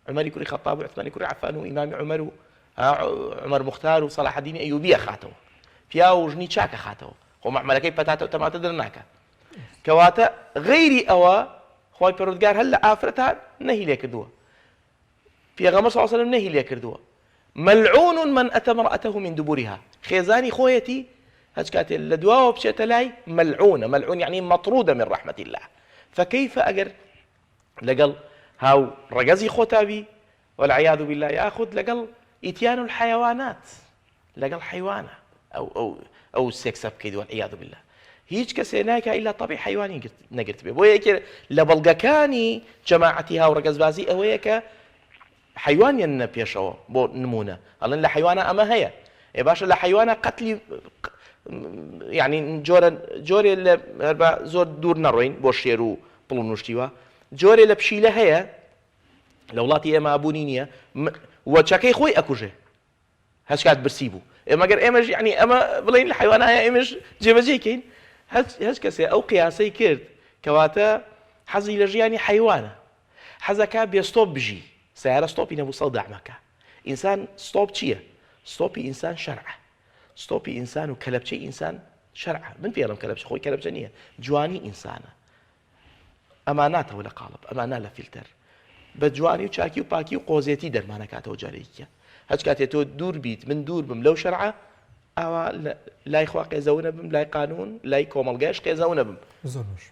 [SPEAKER 11] عومەری کوڕی خەتاب و عوثمانی کوڕی عەفان و ئیمامی عومەر و عومەر مختار و صلاح الدین ئەیوبی خاتەوە پیا و ژنی چاکە خاتەوە خۆ معمەلەکەی پەتاتە و تەماتە دەرناکات کەواتە غەیری ئەوە خوای پەروەردگار هەر لە ئافرەتان نەهی لێ کردووە پێغەمبەر صلی الله علیه و سلم نەهی لێ کردووە ملعون من أتى امرأته من دبرها خێزانی خۆیەتی هەچ کاتێ لە دواوە بچێتە لای ملعون يعني مطرودة من رحمة الله فكيف ئەگەر لەگەڵ هاو ڕەگەزی خۆتاوی والعياذ بالله ياخذ لەگەڵ ئیتیان الحيوانات لەگەڵ حیوانە ئەو سێکسە بکەیت والعياذ بالله هیچ کەسێ ناکە ئیلا طبیعی حیوانی نەگرت بێ بۆ یەکێ لە بەڵگەکانی جەماعەتی هاو ڕەگەزبازی ئەوەیە کە حیوانیان نەپێشەوە بۆ نمونە ئەڵێن لە حیوانە ئەمە هەیە باشە لە حیوانە قەتلی يعني جۆرێ لە زۆر دوور نەڕۆین بۆ شێر و پڵ و نوشتیوە جۆرێ لە پشیلە هەیە لە وڵاتی ئێمە ئابوونی نییە وەچەکەی خۆی ئەکوژێ هەچ کات برسی بوو ئێمەگەر ئێمەش یعنی ئەمە بڵین لە حیوانە هەیە ئێمەش جێبەجێکەین هەچ کەسێ ئەو قیاسەی کرد کەواتە حەزی لە ژیانی حیوانە حەزەکە بێستۆپ بژی سیارە ستۆپی نەبوو سەڵ داعمەکە ئینسان ستۆپ چییە؟ ستۆپی ئینسان شەرعە ستۆپی ئینسان و کەلەپچەی ئینسان شەرعە من پێڵم کەلەپچە خۆی کەلەپچە نییە جوانی ئینسانە ئەمان ناتەوە لە قاڵب ئەمان لە فیلتەر بە جوانی و چاکی و پاکی و قۆزێتی دەرمانەکاتەوە جارێکیە هەچ کاتێ تۆ دوور بیت من دوور بم لەو شەرعە ئاوا لای خوا قێزەونە بم لای قانون لای کۆمەڵگەش قێزەونە بم
[SPEAKER 2] زۆر باش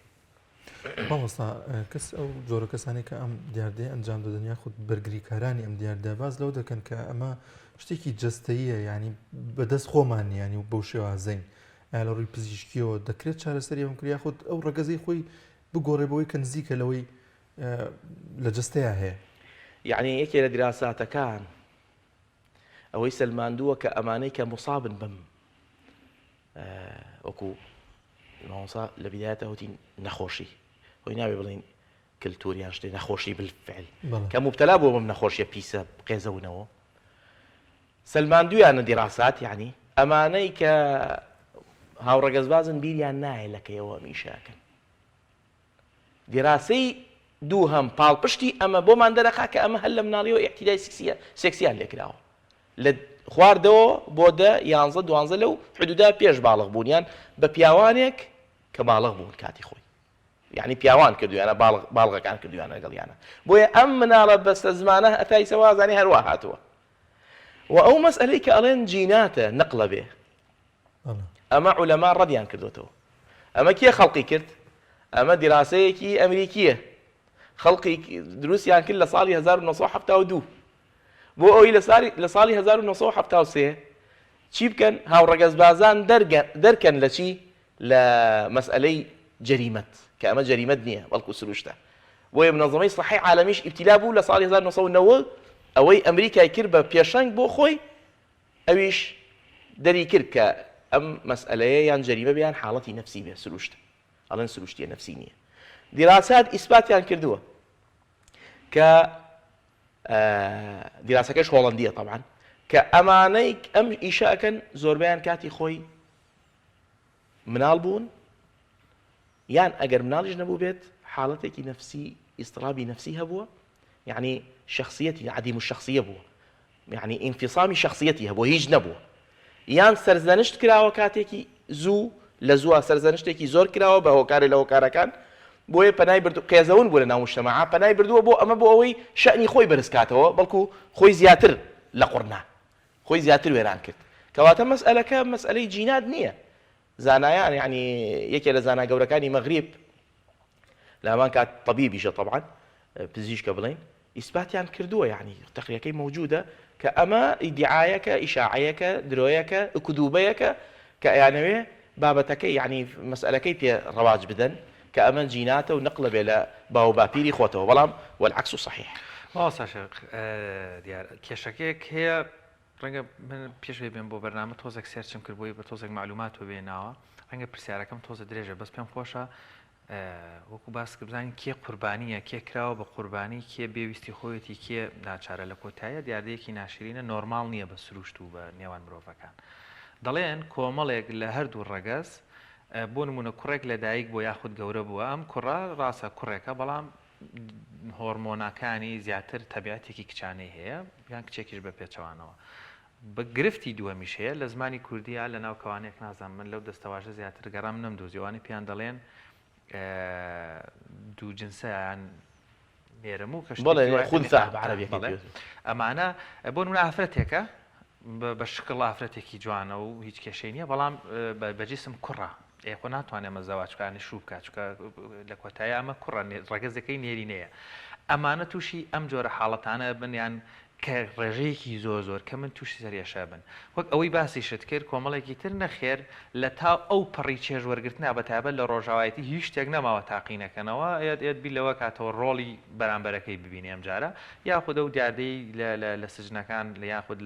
[SPEAKER 2] مامۆستا کەس ئەو جۆرە کەسانی کە ئەم دیاردەیە ئەنجام دەدەن یاخود بەرگریکارانی ئەم دیاردە باز لەو دەکەن کە ئەمە شتێکی جەستەییە ینی بەدەست خۆمان ینی و بەو شێوازەین یا لە ڕووی پزیشکیەوە دەکرێت چارەسەری ئەم کرد یاخود ئەو ڕەگەزەی خۆی بگۆڕێبەوەی کە نزیکە لەوەی لە جەستەیە هەیە
[SPEAKER 11] یعنی یەکێ لە دراساتەکان ئەوەی سەلماندووە کە ئەمانەی کە مصابن بم وەکو مامۆستا لە بیدایەتە وتی نەخۆشی هۆی ناوێ بڵین کلتوریان شتێ نەخۆشی بالفعل کە مبتەلا بووە بەم نەخۆشیە پیسە قێزەونەوە سەلماندوویانە دیراسات یعنی ئەمانەی کە هاوڕەگەزبازن بیریان نایە لەکەیەوە میشاکەن دیراسەی دوو هەم پاڵپشتی ئەمە بۆمان دەرەخا کە ئەمە هەر لە مناڵیەوە ئیحتیدای سێکسیان لێکراوە لە خواردەوە بۆ 11 لەو حدودا پێش باڵغ بوونیان بە پیاوانێک کە باڵغ بوون کاتی خۆی یعنی پیاوان کردویانە باڵغەکان کردویانە لەگەڵیانە بۆیە ئەم مناڵە بەستە زمانە هەتای سەوازانی هەروە هاتووە و ئەو مەسئلەی کە ئەڵێن جیناتە نەقڵە بێ ئەمە عولەما ڕەدیان کردوتەوە ئەمە کێ خەڵقی کرد ئەمە دیراسەیەکی ئەمریکیە خەڵقی دروستیان کرد لە ساڵی 1972 بۆ ئەوی لە ساڵی 1973 چی بکەن هاوڕەگەزبازان دەرکەن لە چی لە مەسئلەی جەریمەت کە ئەمە جەریمەت نییە بەڵکو سروشتە بۆیە منەظەمەی سەحی عالەمیش ئیبتیلا بوو لە ساڵی 1990 ئەوەی ئەمریکای کرد بە پێشەنگ بۆ خۆی ئەویش دەری کرد کە ئەم مەسئلەیە یان جەریمە بیان حاڵەتی نەفسی بێ سروشتە ئەڵێن سروشتیە نەفسی نییە دیراسات ئیسباتیان کردووە کە دیراسەکەش هۆڵەندیە طبعا کە ئەمانەی ئەم ئیشاکەن زۆربیان کاتی خۆی مناڵ بوون یان ئەگەر مناڵیش نەبوو بێت حاڵەتێکی نەفسی ئیسترابی نەفسی هەبووە يعني شخصيتي عديم الشخصية بووە يعني انفصامی شخصيتي هەبووە هیچ نەبووە یان سەرزەنشت کراوە کاتێکی زوو لە زووە سەرزەنشتێکی زۆر کراوە بە هۆکارێ لە هۆکارەکان بۆیە پەنای بردو قێزەون بوو لە ناو مجتەمەعا پەنای بردووە بۆ ئەمە بۆ ئەوەی شەئنی خۆی بەرزکاتەوە بەڵکو خۆی زیاتر لە قوڕنا خۆی زیاتر وێران کرد کەواتە مەسئلەکە مەسئلەی جینات نییە زانایان یعنی یەکێ لە زانا گەورەکانی مەغریب لە هەمان کات طەبیبیشە طبعا پزیشکە بڵێن ئیسباتیان کردووە یعنی تەقریەکەی موجودە کە ئەمە ئیدعایەکە ئیشاعەیەکە درۆیەکە ئوکدوبەیەکە کە ئەیانەوێ بابەتەکەی یعنی مەسئلەکەی پێ ڕەواج بدەن کە ئەمە جیناتە و نقلە بێ لە باو باپیری خۆتەوە بەڵام والعکس صحیح
[SPEAKER 1] دیار کێشەکەیەک هەیە ڕەنگە من پێشوێ بێن بۆ بەرنامە تۆزێک سێرچم کرد بۆی بە تۆزێک معلومات و بێناوە ڕەنگە پرسیارەکەم تۆزە درێژە بەس پێم خۆشە وەکو باس کرد بزانین کێ قوربانیە کێ کراوە بە قوربانی کێ بێویستی خۆیەتی کێ ناچارە لە کۆتاییە دیاردەیەکی ناشرینە نۆرماڵ نییە بە سروشت و بە نێوان مرۆڤەکان دەڵێن کۆمەڵێک لە هەردوو ڕەگەز بۆ نمونە کوڕێک لە دایک بۆ یاخود گەورە بووە ئەم کوڕە ڕاستە کوڕێکە بەڵام هۆرمۆناکانی زیاتر تەبیعەتێکی کچانەی هەیە یان کچێکیش بە پێچەوانەوە بە گرفتی دووەمیش هەیە لە زمانی کوردیە لە ناو کەوانێک نازان من لەو دەستەواژە زیاتر گەڕام نەمدۆزیوانی پێیان دەڵێن دوو جنسیان نێرەم و کەش ئەمانە بۆ نمونە ئافرەتێکە بە شکڵ ئافرەتێکی جوانە و هیچ کێشەی نییە بەڵام بەجسم کوڕە ئێخۆ ناتوانێت مەزەواجکانی شوو بکات چکە لە کۆتایی ئەمە کوڕە ڕەگەزەکەی نێرینەیە ئەمانە تووشی ئەم جۆرە حاڵەتانە بنیان کە ڕێژەیەکی زۆر کە من تووشی سەریەشە بن وەک ئەوەی باسیشت کرد کۆمەڵێکی تر نەخێر لە تا ئەو پەڕی چێژ وەرگرتنا بەتابەت لە ڕۆژاوایەتی هیچ شتێک نەماوە تاقینەکەنەوە ئێت بی لەوە کاتەوە ڕۆڵی بەرامبەرەکەی ببینی ئەم جارە یاخود ئەو دیاردەی لە سجنەکان لە یاخود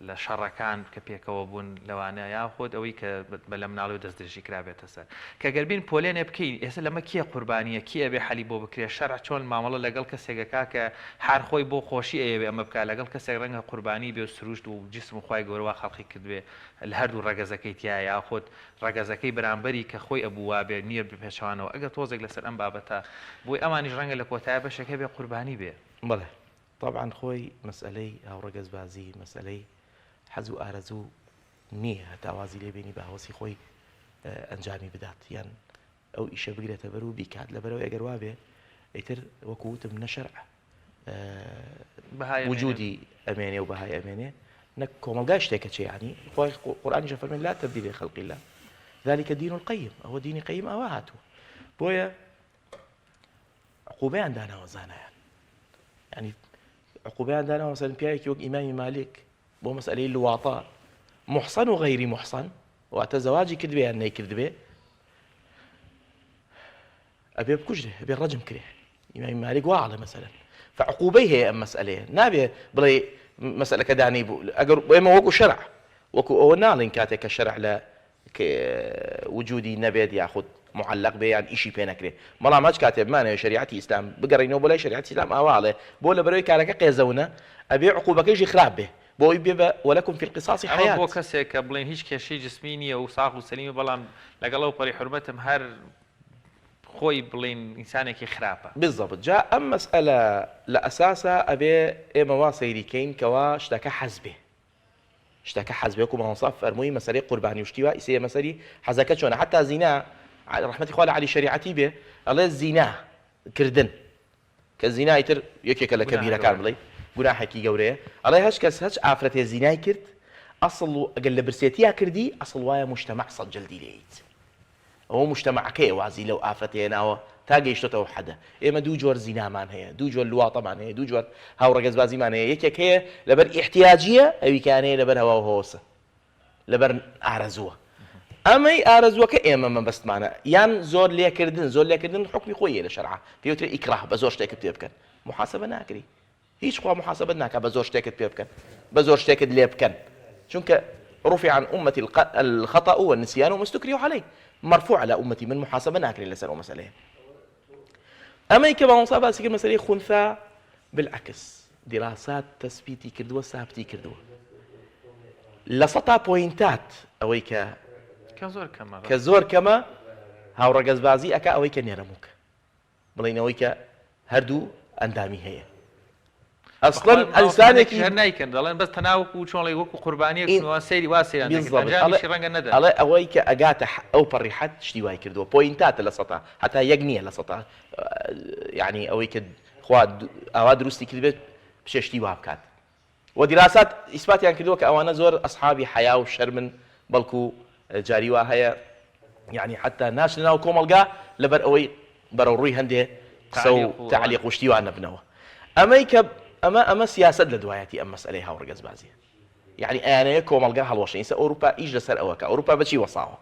[SPEAKER 1] لە شەڕەکان کە پێکەوە بوون لەوانە یاخۆت ئەوەی کە بە لە مناڵی و دەستدرێژی کرابێتە سەر کە گەربین پۆلێنێ بکەین ئێستا لەمە کێ قوربانیە کێ بێ حەلی بۆ بکرێ شەرع چۆن مامەڵە لەگەڵ کەسێکەکە کە هەر خۆی بۆ خۆشی ئەوێ ئەمە بکە لەگەڵ کەسێک ڕەنگە قوربانی بێ و سروشت و جسم و خوای گەورەوە خەڵقی کردوێ لە هەردوو ڕەگەزەکەی تیا یاخۆت ڕەگەزەکەی بەرامبەری کە خۆی ئەبوووا بێ نییە بپێچوانەوە ئەگە تۆزێک لەسەر ئەم بابەتە بۆی ئەمانیش ڕەنگە لە کۆتایە بەشێک هەبێ قوربانی بێ
[SPEAKER 11] بەڵێ طبعا خۆی مەسئلەی هاوڕەگەزبازی مەسئلەی حەز و ئارەزوو نییە هەتاوازی لێبێنی بە هەوەسی خۆی ئەنجامی بدات یان ئەو ئیشە بگرێتە بەر و بیکات لەبەرەوە ئەگەر وا بێ ئیتر وەکووتم نەشەرع وجودی ئەمێنێ و بەهای ئەمێنێ نەک کۆمەلگای شتێکە چێ ینی خۆی قورئانی فەرمێن لا تەبدیل لخەلقی الله ذلك دین القیم ئەوە دینی قەیم ئەوە هاتووە بۆیە عقوبەیان داناوە زانایان ینی عقوبەیان داناوە مەسەلەن پیاوێکی وەک ئیمامی مالک بۆ مەسئلەی لواطە محسن و غەیری محسن واتە زەواجی کردبێ یان نەیکردبێ ئەبێ بکوژرێ ئەبێ ڕەجم کرێ ئیمامی مالک واڵێ مەسەلەن فعقوبەی هەیە ئەم مەسئلەیە نابێ بڵێ مەسئلەکە دانی بوو ئەگەر ئێمە وەکو شەرع وەکو ئەوە ناڵین کاتێک کە شەرع لە وجودی نەبێت یاخود معلق بێ یان ئیشی پێ نەکرێ بەڵام هەچ کاتێ بمانەوێ شریعەتی ئیسلام بگەڕینەوە بۆ لای شریعەتی ئیسلام ئاواڵێ بۆ لەبەرەوەی کارەکە قێزەونە ئەبێ عقوبەکەیشی خراپ بێ بۆی بێ ولەکم فی القصاص حیات
[SPEAKER 1] بۆ کەسێک کە بڵێن هیچ کێشەی جسمی نییە و ساغ و سەلیمە بەڵام لەگەڵەوە پەری حورمەتم هەر خۆی بڵێن ئینسانێکی خراپە
[SPEAKER 11] بالضبط جا ئەم مەسئلە لە ئەساسە ئەبێ ئێمە وا سەیریکەین کەوا شتەکە حەز بێ شتەکە حەز بێ وەکو مامۆستا فەرمووی مەسەلەی قوربانی وشتیوە ئیسەیە مەسەری حەزەکە چۆنە حتا زینا ڕەحمەتی خوا لە عەلی شەریعەتی بێ ئەڵێ زینا کردن کە زینا ئیتر یەکێکە لە کەبیرەکان بڵێ گوناحێکی گەورەیە ئەڵێ هەچ کەس هەچ ئافرەتێ زینای کرد ئەسڵ و ئەگەر لە برسێتیا کردی ئەسڵ وایە مجتەمەع سەد جەلدی لێیت ئەوە مجتەمەعەکەی وازی لەو ئافرەتەیە ناوە تا گەیشتێتەوە حەدە ئێمە دوو جۆر زینامان هەیە دوو جۆر لواطەمان هەیە دوو جۆر هاوڕەگەزبازیمان هەیە یەکێک هەیە لەبەر ئیحتیاجیە ئەویکانەیە لەبەر هەوا و هەوەسە لەبەر ئارەزووە ئەمەی ئارەزووەکە ئێمە مەبەستمانە یان زۆر لێکردن حکمی خۆیە لە شەرع پێوترێ ئیکراه بە زۆر شتێکت پێ بکەن محاسبە ناکری هیچ خوا محاسبە ناکە بە زۆر شتێکت پێ بکەن بە زۆر شتێکت لێ بکەن چونکە رفع عن أمتي الخطأ والنسيان وما استكرهوا عليه مرفوع على أمتي من محاسبة ناكرين لسر ومسألة أما كما نصاب هذه المسألة خنثى بالعكس دراسات تثبيتي كردوة ثابتي كردوة لسطا بوينتات أويك كزور كما هاو رجز بازي أكا أويك نيرموك بلين أويك هردو أندامي هي ئەسڵەن ئەلسانێکی
[SPEAKER 1] هەر نایکەن دەڵێن بەس تەناوەکو چۆڵی وەکو قوربانیەک سەیری واسییان ڕەنگە نەدا
[SPEAKER 11] ئەڵێ ئەوەی کە ئەگاتە ئەو پەڕیحەت شتی وای کردووە پۆینتاتە لە سەتا هەتا یەک نییە لە سەتا یعنی ئەوەی کە خوا ئاوا دروستی کردبێت پشتی وا بکات و دیراسات ئیسپاتیان کردووە کە ئەوانە زۆر ئەسحابی حیا و شەرمن بەڵکو جاری وا هەیە یعنی حتا ناچنە ناو کۆمەڵگا لەبەر ئەوەی بەرەو ڕووی هەندێ قسە و تعلیق و شتیوان نەبنەوە ئەمەی کە ئەمە سیاست لە دوایەتی ئەم مەسئلەی هاوڕێگەز بازیە یعنی ئەیانەیە کۆمەڵگا هەڵوەشەی ئەوروپا ئیش لەسەر ئەوەکە ئەوروپا بەچی وەساوە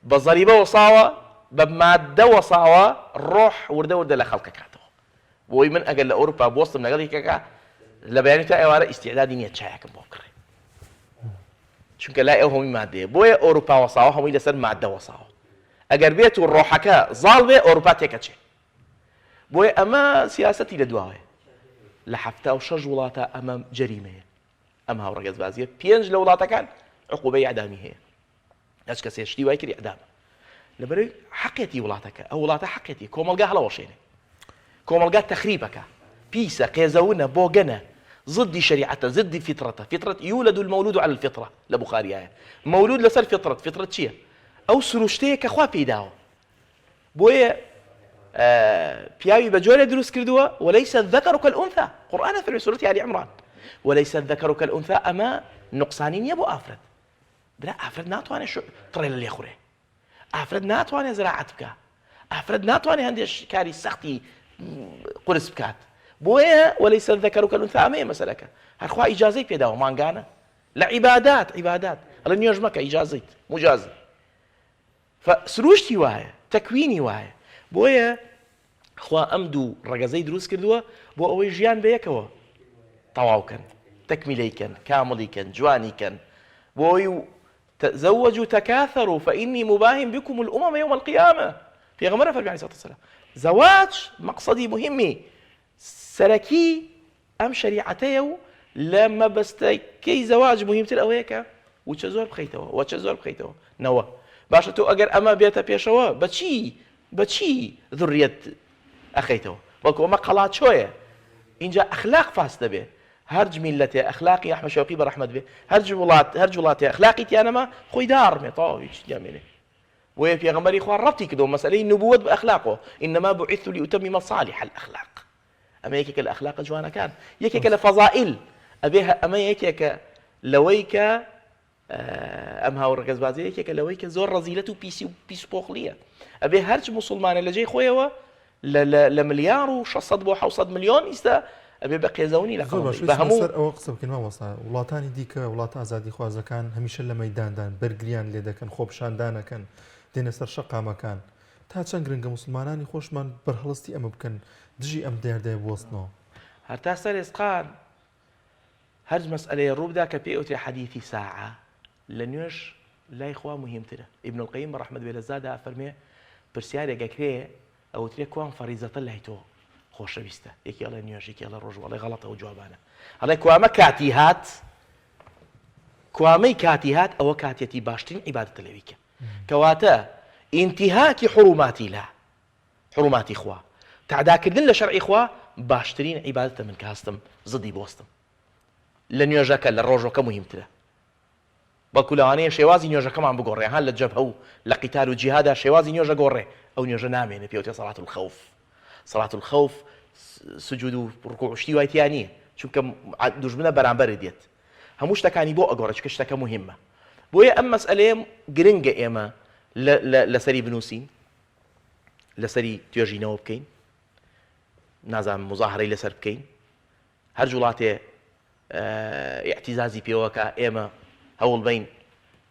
[SPEAKER 11] بە زەریبە وەساوە بە مادە وەساوە ڕۆح وردە وردە لە خەڵکە کاتەوە بۆی من ئەگەر لە ئەوروپا بۆستم لەگەڵ یەکێکە لە بەیانی تا ئێوارە ئیستیعدادی نییە چایەکەم بۆ بکڕێ چونکە لای ئەو هەمووی مادەیە بۆیە ئەوروپا وەساوە هەمووی لەسەر مادە وەساوە ئەگەر بێت و ڕۆحەکە زاڵ بێ ئەوروپا تێکەچێ بۆیە ئەمە سیاسەتی لە دواوەیە لە 76 وڵاتە ئەمە جەریمەیە ئەم هاوڕێگەز بازیە 5 لە وڵاتەکان عقوبەی ئەعدامی هەیە هەچ کەسێ شتی وای کردی ئەعدامە لەبەرەوەی حەقێتی وڵاتەکە ئەو وڵاتە حەقێتی کۆمەڵگا هەڵەوەشێنێ کۆمەڵگا تەخریبەکە پیسە قێزەونە بۆگەنە ضدی شریعەتە ضدی فطرەتە فطرة يولد المولود على الفطرة لە بوخاریایە مولود لەسەر فطرت فطرت چییە ئەو سروشتەیە کە خوا پێداوە بۆیە پیاوی بە جۆرێ دروست کردووە وليس الذكر كالأنثى قورئانە فەرمێ سورەتی آل عمران وليس الذكر كالأنثى ئەمە نقصانی نییە بۆ ئافرەت برا ئافرەت ناتوانێت تڕێ لە لێ خوڕێ ئافرەت ناتوانێت زراعەت بکە ئافرەت ناتوانێت هەندێک کاری سەختی قرس بکات بۆیە وليس الذكر كالأنثى ئەمەیە مەسەلەکە هەرخوا ئیجازەی پێداوە مانگانە لە عیبادات ئەڵێ نوێژ مەکە ئیجازەیت مجازی فسروشتی وایە تەکوینی وایە بۆیە خوا ئەم دوو ڕەگەزەی دروست کردووە بۆ ئەوەی ژیان بەیەکەوە تەواوکەن تەکمیلەیکەن کامڵیکەن جوانیکەن بۆی تزوجوا تكاثروا فإني مباهم بكم الأمم يوم القيامة پێغەمبەر فەرمی عەلەیهی سەڵاتو وەسەلام زەواج مەقسەدی مهمی سەرەکی ئەم شەریعەتەیە و لە مەبەستەکەی زەواج مهمتر ئەوەیە کە وچە زۆر بخەیتەوە نەوە باشە تۆ ئەگەر ئەمە بێتە پێشەوە بەچی ذڕیەت ئەخەیتەوە بەڵکو ئەمە قەڵاچۆیە اینجا ئەخلاق فاس دەبێ هەرج میلەتێ ئەخلاقی ئەحمەد شەوقی بەڕەحمەت بێ هەرج وڵاتێ ئەخلاقی تیانەما خۆی داڕمێ تەواو هیچ دیامێنێ بۆیە پێغەمبەری خوا ڕەبتی کردەوە مەسەلەی نبووەت بە ئەخلاقەوە ئینەما بوعیثت لئوتەممە صالح الأخلاق ئەمە یەکێکە لە ئەخلاقە جوانەکان یەکێکە لە فەضائل ئەمە یەکێکە لەوەی کە ئەم هاوڕێگەز بازی یەکێکە لەوەی کە زۆر ڕەزیلەت و پیس و پۆخلیە ئەبێ هەرچ موسڵمانە لە جێی خۆیەوە لە ملیار و 600 بۆ 700 ملیۆن ئیستا ئەبێ بە قێزەونی لە
[SPEAKER 2] بە هەموو ئەوە قسە بکەین مامۆستا وڵاتانی دیکە وڵاتە ئازادی خوازەکان هەمیشە لە مەیداندان بەرگریان لێ دەکەن خۆپشاندانەکەن دێنە سەر شەقامەکان تا چەند گرنگە موسڵمانانی خۆشمان بەرهەڵستی ئەمە بکەن دژی ئەم دیاردەیە بوەستنەوە
[SPEAKER 11] هەرتا سەر ئێسقان هەرج مەسئلەیە ڕووبدا کە پێی ئەوترێ حەدیثی ساعە لە نوێژ لای خوا مهمترە ئیبن القەیم بەڕەحمەت بێ لە زادا فەرمێ پرسیارێکەکرێ ئەوترێ کوان فەریزەتە لای تۆ خۆشەویستە یەکی ئەڵێ نوێژ یەکی ئەڵێ ڕۆژ وەڵێ غەڵەتە و جوابانە ئەڵێ کوامە کاتی هات کوامەی کاتی هات ئەوە کاتێتی باشترین عیبادەتە لەویکە کەواتە ئینتیهاکی حروماتی خوا تعداکردن لە شەرعی خوا باشترین عیبادەتە من کە هەستم زدی بۆستم لە نوێژەکە لە ڕۆژەکە مهمترە بەڵکو لەوانەیە شێوازی نوێژەکەمان بگۆڕێ هەن لە جەبهە و لە قیتال و جیهادا شێوازی نوێژە گۆڕێ ئەو نوێژە نامێنێ پێوتێ سەڵات الخەوف سەڵات الخەوف سجود و ڕکوع و شتی وای تیا نییە چونکە دوژمنە بەرامبەرت دێت هەموو شتەکانی بۆ ئەگۆڕێ چونکە شتەکە مهمە بۆیە ئەم مەسئلەیە گرنگە ئێمە لەسەری بنووسین لەسەری توێژینەوە بکەین نازانم مزاهرەی لەسەر بکەین هەر وڵاتێ اعتیزازی پێوەکە ئێمە هەوڵ بین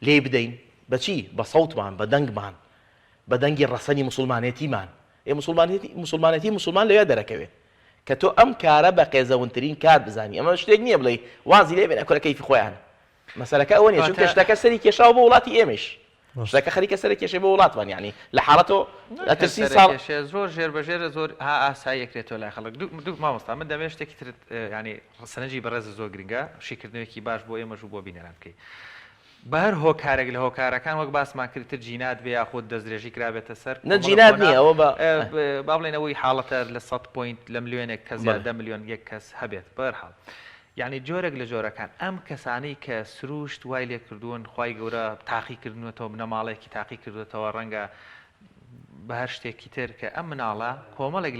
[SPEAKER 11] لێ بدەین بەچی بە سەوتمان بە دەنگمان بە دەنگی ڕەسەنی موسڵمانێتیمان موسڵمانێتی موسڵمان لەوێ دەرەکەوێت کە تۆ ئەم کارە بە قێزەونترین کار بزانی ئەمە شتێک نییە بڵێ وازی لێ بێنە کەیفی خۆیان مەسەلەکە ئەوە نیە چونکە شتەکە سەری کێشاوە بۆ وڵاتی ئێمەش شتەکە خەریکە سەر کێشەی بۆ وڵاتمان یعنی لە حاڵەتەوە ئەترسی ساڵ
[SPEAKER 1] زۆر ژێربەژێرە زۆر ئاساییەکرێتەوە لای خەڵک دوو مامۆستا من دەمێت شتێکی تر ینی سەرنجی بەڕێز زۆر گرنگە شیکردنەوەکی باش بۆ ئێمەش و بۆ بینەران بکەیت بەر هۆکارێک لە هۆکارەکان وەک باسمان کردتر جینات بێ یاخود دەستدرێژی کرابێتە سەر
[SPEAKER 11] نەجینات نییە ئەوە
[SPEAKER 1] با بڵێنەوەی حاڵەتە لە 100 پوینت لە ملیۆنێک کەس 10 ملیۆن یەک کەس هەبێت بەرحاڵ یعنی جۆرێک لە جۆرەکان ئەم کەسانەی کە سروشت وای لێ کردوون خی گەورە تاقی کردنەوە بنەماڵێکی تاقی کردوێتەوە ڕەنگە بە هەر شتێکی تر کە ئەم مناڵە کۆمەڵێک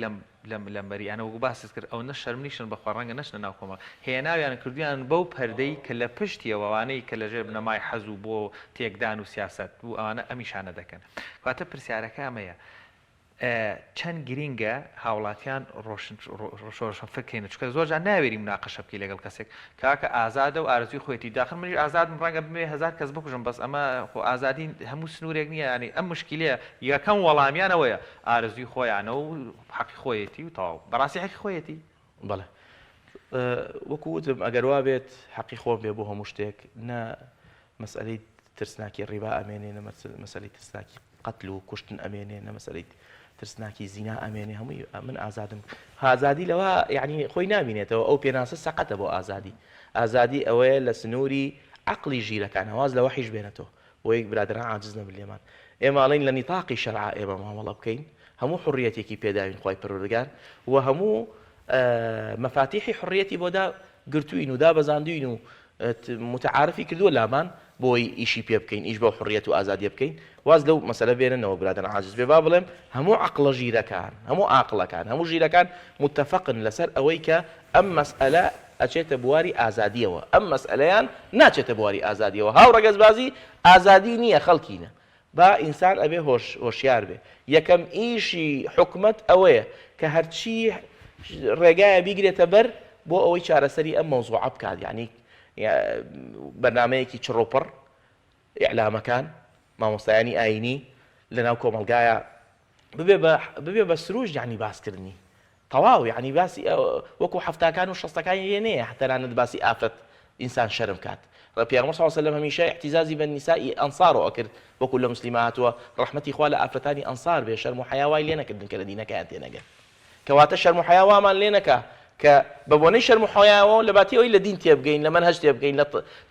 [SPEAKER 1] لەمبەری ئەنە وەکو باست کرد ئەو نە شەرمنیشن بەخوا ڕەنگە نەچنە ناو کۆمەڵ هێناویان کردویان بەو پەردەی کە لە پشتیەوەوانەی کە لەژێر بنەمای حەزوو بۆ تێکدان و سیاست بوو ئەوانە ئەمیشانە دەکەن کاتە پرسیارەکە ئەمەیە چەند گرینگە هاوڵاتیان ڕۆشنفکەینە چکە زۆرجان ناوێری مناقەشە بکەی لەگەڵ کەسێک کاکە ئازادە و ئارزوی خۆیەتی داخل منیش ئازادم ڕەنگە بمێ 1000 کەس بکوژم بەس ئەمە خۆ ئازادی هەموو سنوورێک نییە ینی ئەم مشکلەیە یەکەم وەڵامیانەوەیە ئارزوی خۆیانە و حەقی خۆیەتی و تاو بەڕاستی حەقی خۆیەتی
[SPEAKER 11] بەڵێ وەکو وتم ئەگەر وا بێت حەقی خۆم بێ بۆ هەموو شتێک نە مەسئلەی ترسناکی ڕیبا ئەمێنێ نە مەسئلەی ترسناکی قەتل و کوشتن ئەمێنێ نە مەسئلەی ترسناکی زینا ئەمێنێ هەمووی من ئازادم ئازادی لەوە یعنی خۆی نامینێتەوە ئەو پێناسە سەقەتە بۆ ئازادی ئەوەیە لە سنووری عقلی ژیرەکان هەواز لەوە حیش بێنێتەوە بۆ یەک برادران عاجز نەبن لێمان ئێماڵین لە نیتاقی شەرع ئێمە مامەڵە بکەین هەموو حڕیەتێکی پێداوین خۆی پەروەردگار و هەموو مەفاتیحی حڕیەتی بۆدا گرتوین و دابەزاندوین و متعارفی کردووە لامان بۆی ئیشی پێ بکەین ئیش بۆ حڕیەت و ئازادی بکەین واز لەو مەسەلە بێننەوە برادران عاجز بێ با بڵێم هەموو عقلە ژیرەکان هەموو عاقلەکان هەموو ژیرەکان متفقن لەسەر ئەوەی کە ئەم مەسئلە ئەچێتە بواری ئازادیەوە ئەم مەسئلەیان ناچێتە بواری ئازادیەوە هاو ڕەگەزبازی ئازادی نییە خەڵکینە با ئینسان ئەبێ هۆشیار بێ یەکەم ئیشی حکومەت ئەوەیە کە هەرچی ڕێگایە بیگرێتە بەر بۆ ئەوەی چارەسەری ئەم مەوزوعە بکات یعنی بەرنامەیەکی چڕۆپڕ ئیعلامەکان مامۆستایانی ئاینی لەناو کۆمەلگایە ببێ بە سروش یعنی باسکردنی تەواو یعنی باسی وەکو هەفتاکان و شەستەکانی هێنەیە حتەرانت باسی ئافرەت ئینسان شەرم کات پێغەمبەر صلی الله علیه و سلم هەمیشە احتیزازی بە نیسائی ئەنصارەوە کرد وەکو لە موسلیماتەوە ڕەحمەتی خوا لە ئافرەتانی ئەنصار بێ شەرم و حەیا وای لێ نەکردن کە لە دینەکەیان تێنەگەن کەواتە شەرم و حەیا وامان لێ نەکا کە بە بۆنەی شەرم و حەیاوە لە باتی ئەوی لە دین تێبگەین لە مەنهەج تێبگەین لە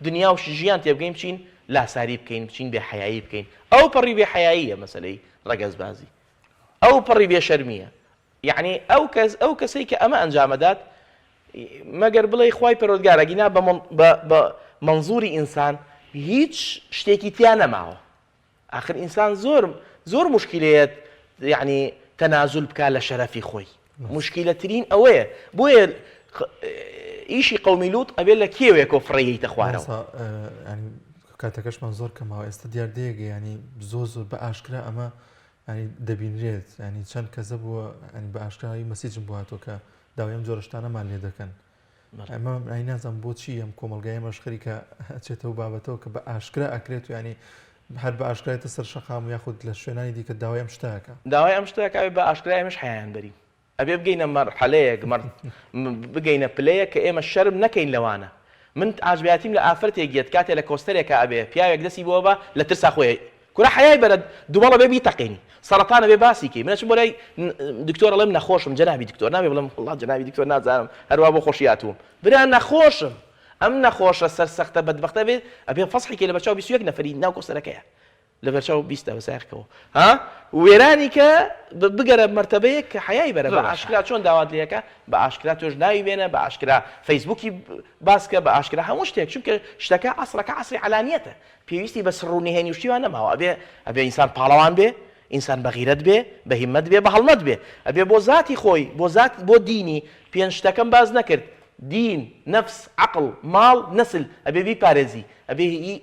[SPEAKER 11] دنیا و ژیان تێبگەین بچین لاساری بکەین بچین بێ حەیایی بکەین ئەو پەڕی بێ حەیاییە مەسەلەی ڕەگەزبازی ئەو پەڕی بێ شەرمیە یعنی ئەو کەسەی کە ئەمە ئەنجامەدات مەگەر بڵێ خوای پەروەردگارەگینا بە منزوری ئینسان هیچ شتێکی تیا نەماوە ئاخر ئینسان زۆر مشکلەیەت یعنی تەنازل بکات لە شەرەفی خۆی مشکلەترین ئەوەیە بۆیە ئیشی قەومی لووت ئەبێت لە کێوێکەوە فڕێیتە خوارەوە
[SPEAKER 2] کاتەکەشمان زۆر کەماوە ئێستا دیاردەیەگە ینی زۆر بە ئاشکرا ئەمە ینی دەبینرێت ینی چەند کەسە بووە بە ئاشکایی مەسیجم بواتەوە کە داوای جۆرەشتانەمان لێ دەکەن ئەمە نازانم بۆچی ئەم کۆمەلگای مەشخەری کە ئەچێتەوە بابەتەوە کە بە ئاشکرا ئەکرێت و ینی هەر بە ئاشکرایەتە سەر شەقام یاخود لە شوێنانی دیکە داوای ئەم شتەکە
[SPEAKER 11] داوای ئەم شتەکە بە ئاشکرای ئێمەش حەیان بەرین ئەبێ بگەینە مەرحەلەیەک بگەینە پلەیە کە ئێمە شەرم نەکەین لەوانە من ئاژبیاتیم لە ئافرەتێک گێت کاتێ لە کۆستەرێکە ئەبێ پیاوێک دەستی بۆ بە لە ترسا خۆی کورە حەیای بەرە دووبەڵە بێ بیتەقینی سەرەتانە بێ باسیکەی منەچم بۆ لای دکتۆر ئەڵێم نەخۆشم جەنابی دکتۆر نابێ بڵێم وڵات جەنابی دکتۆر نازانم هەروە بۆ خۆشیاتوم برا نەخۆشم ئەم نەخۆشە سەرسەختە بەدبەختە بێت ئەبێ فەسحێکی لە بەرچاو 21 نەفەری ناو کۆستەرەکەیە لە بەرچاو 20 بەسایەکەوە ها وێرانی کە بگەرە مەرتەبەیەک کە حەیای بەرە بە ئاشکرا چۆن داوات لێەکە بە ئاشکرا تۆش ناوی بێنە بە ئاشکرا فەیسبووکی باسکە بە ئاشکرا هەموو شتێک چونکە شتەکە عەسرەکە عەسری عەلانیەتە پێویستی بە سڕوونی هێنی شتیوان نەماوە ئەبێ ئینسان پاڵەوان بێ ئینسان بە غیرەت بێ بە هیممەت بێ بە هەڵمەت بێ ئەبێ بۆ ذاتی خۆی بۆ دینی پێنج شتەکەم باز نەکرد دین نەفس عەقڵ ماڵ نەسل ئەبێ بیپارێزی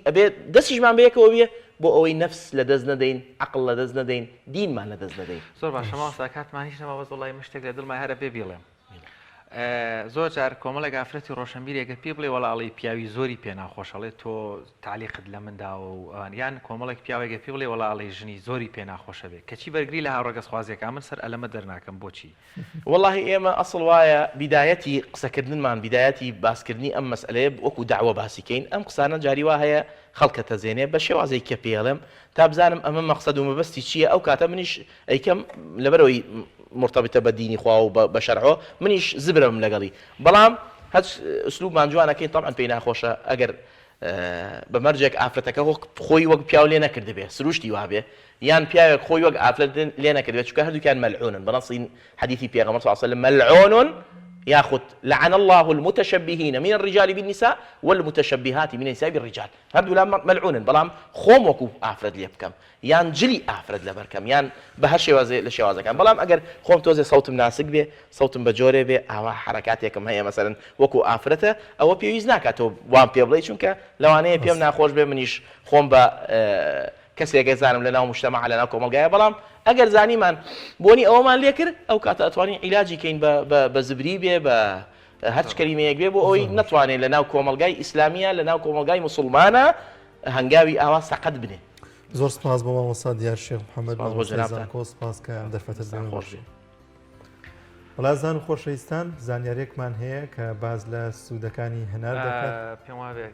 [SPEAKER 11] ئەبێ دەستیشمان بەیەکەوە بێ بۆ ئەوەی نەفس لە دەست نەدەین عەقڵ لە دەست نەدەین دینمان لە دەست نەدەین
[SPEAKER 1] زۆر باشە ماوەستا کاتمان هیچ نەما بەس وەڵای شتێک لە دڵمای هەرە پێ بڵێم زۆر جار کۆمەڵێک ئافرەتی ڕۆشنبیرێکە پێ بڵێ وەڵاڵی پیاوی زۆری پێ ناخۆشەڵێت تۆ تعلیقت لە منداوە و یان کۆمەڵێک پیاوێکە پێ بڵێ وەڵاڵی ژنی زۆری پێ ناخۆشە بێت کەچی بەرگری لە هاوڕەگەز خوازیەکە من سەر ئەلەمە دەرناکەم بۆچی
[SPEAKER 11] واللهی ئێمە ئەسڵ وایە بیدایەتی قسەکردنمان بیدایەتی باسکردنی ئەم مەسئلەیە وەکو داوە باسیکەین ئەم قسانە جاری وا هەیە خەڵکە تەزێنێ بە شێوازەی کە پێڵم تا بزانم ئەمە مەقسەد و مەبەستی چییە ئەو کاتە منیش ئەیکەم لەبەرەوەی مرتبطە بە دینی خوا و بە شەرعۆ منیش زبرم لەگەڵی بەڵام هەچ ئوسلوبمان جوانەکەی طبعاً پێی ناخۆشە ئەگەر بەمەرجێک ئافرەتەکە خۆی وەک پیاو لێ نەکرد بێ سروشتی وابێ یان پیاوێک خۆی وەک ئافرەت لێ نەکردێت چونکە هەردووکیان مەلعونن بەنەسی حەدیثی پێغەمبەر صلی الله عليه وسلم مەلعون ياخذ لعن الله المتشبهين من الرجال بالنساء والمتشبهات من النساء بالرجال هردو لا ملعون بلام خوم وكو افرد لي بكم يان جلي افرد لبركم يان بهر شوازي لشوازه كان بلام اگر خوم توزي صوت مناسق به صوت بجوري به او حركاتكم هي مثلا وكو افرته او بيوزناكاتو وان بيبلي چونك لوانه بيم ناخوش به منيش خوم با کەسێک زانم لەناو مجتمع لەناو کۆمەلگایە بەڵام ئەگەر زانیمان بۆنی ئەوەمان لێ کرد ئەو کاتە ئەتوانین عیلاجی کەین بە زبری بێ بە هەرچ کەلیمەیەک بێ بۆ ئەوەی نەتوانێت لەناو کۆمەلگای ئیسلامیە لەناو کۆمەلگای موسڵمانە هەنگاوی ئاوا سەقەت بنێ.
[SPEAKER 2] زۆر سپاس بۆ مامۆستا دیار شێخ محەممەد
[SPEAKER 11] بۆ
[SPEAKER 2] سپاس کە دەرفەتە خۆشی. وڵازان و خۆشەویستان زانیارێکمان هەیە کە باز لە سوودەکانی هەنار دەکات
[SPEAKER 1] پێم وابێ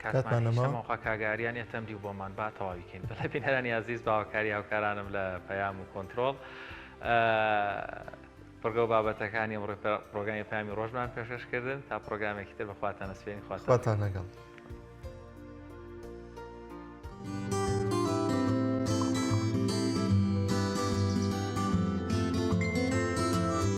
[SPEAKER 1] کاتمانەمەخوا کاگاریان یەتەمدی و بۆمان با تەواویکەین بەڵێ بینەرانی عزیز باوەکاری هاوکارانم لە پەیام و کۆنتترۆل پرگە و بابەتەکانی پرۆگرامی پامی ڕۆژمان پێشکەشکردن تا پرۆگرامێکی تر بەخواتان سپێنی خواتان
[SPEAKER 2] لەگەڵ.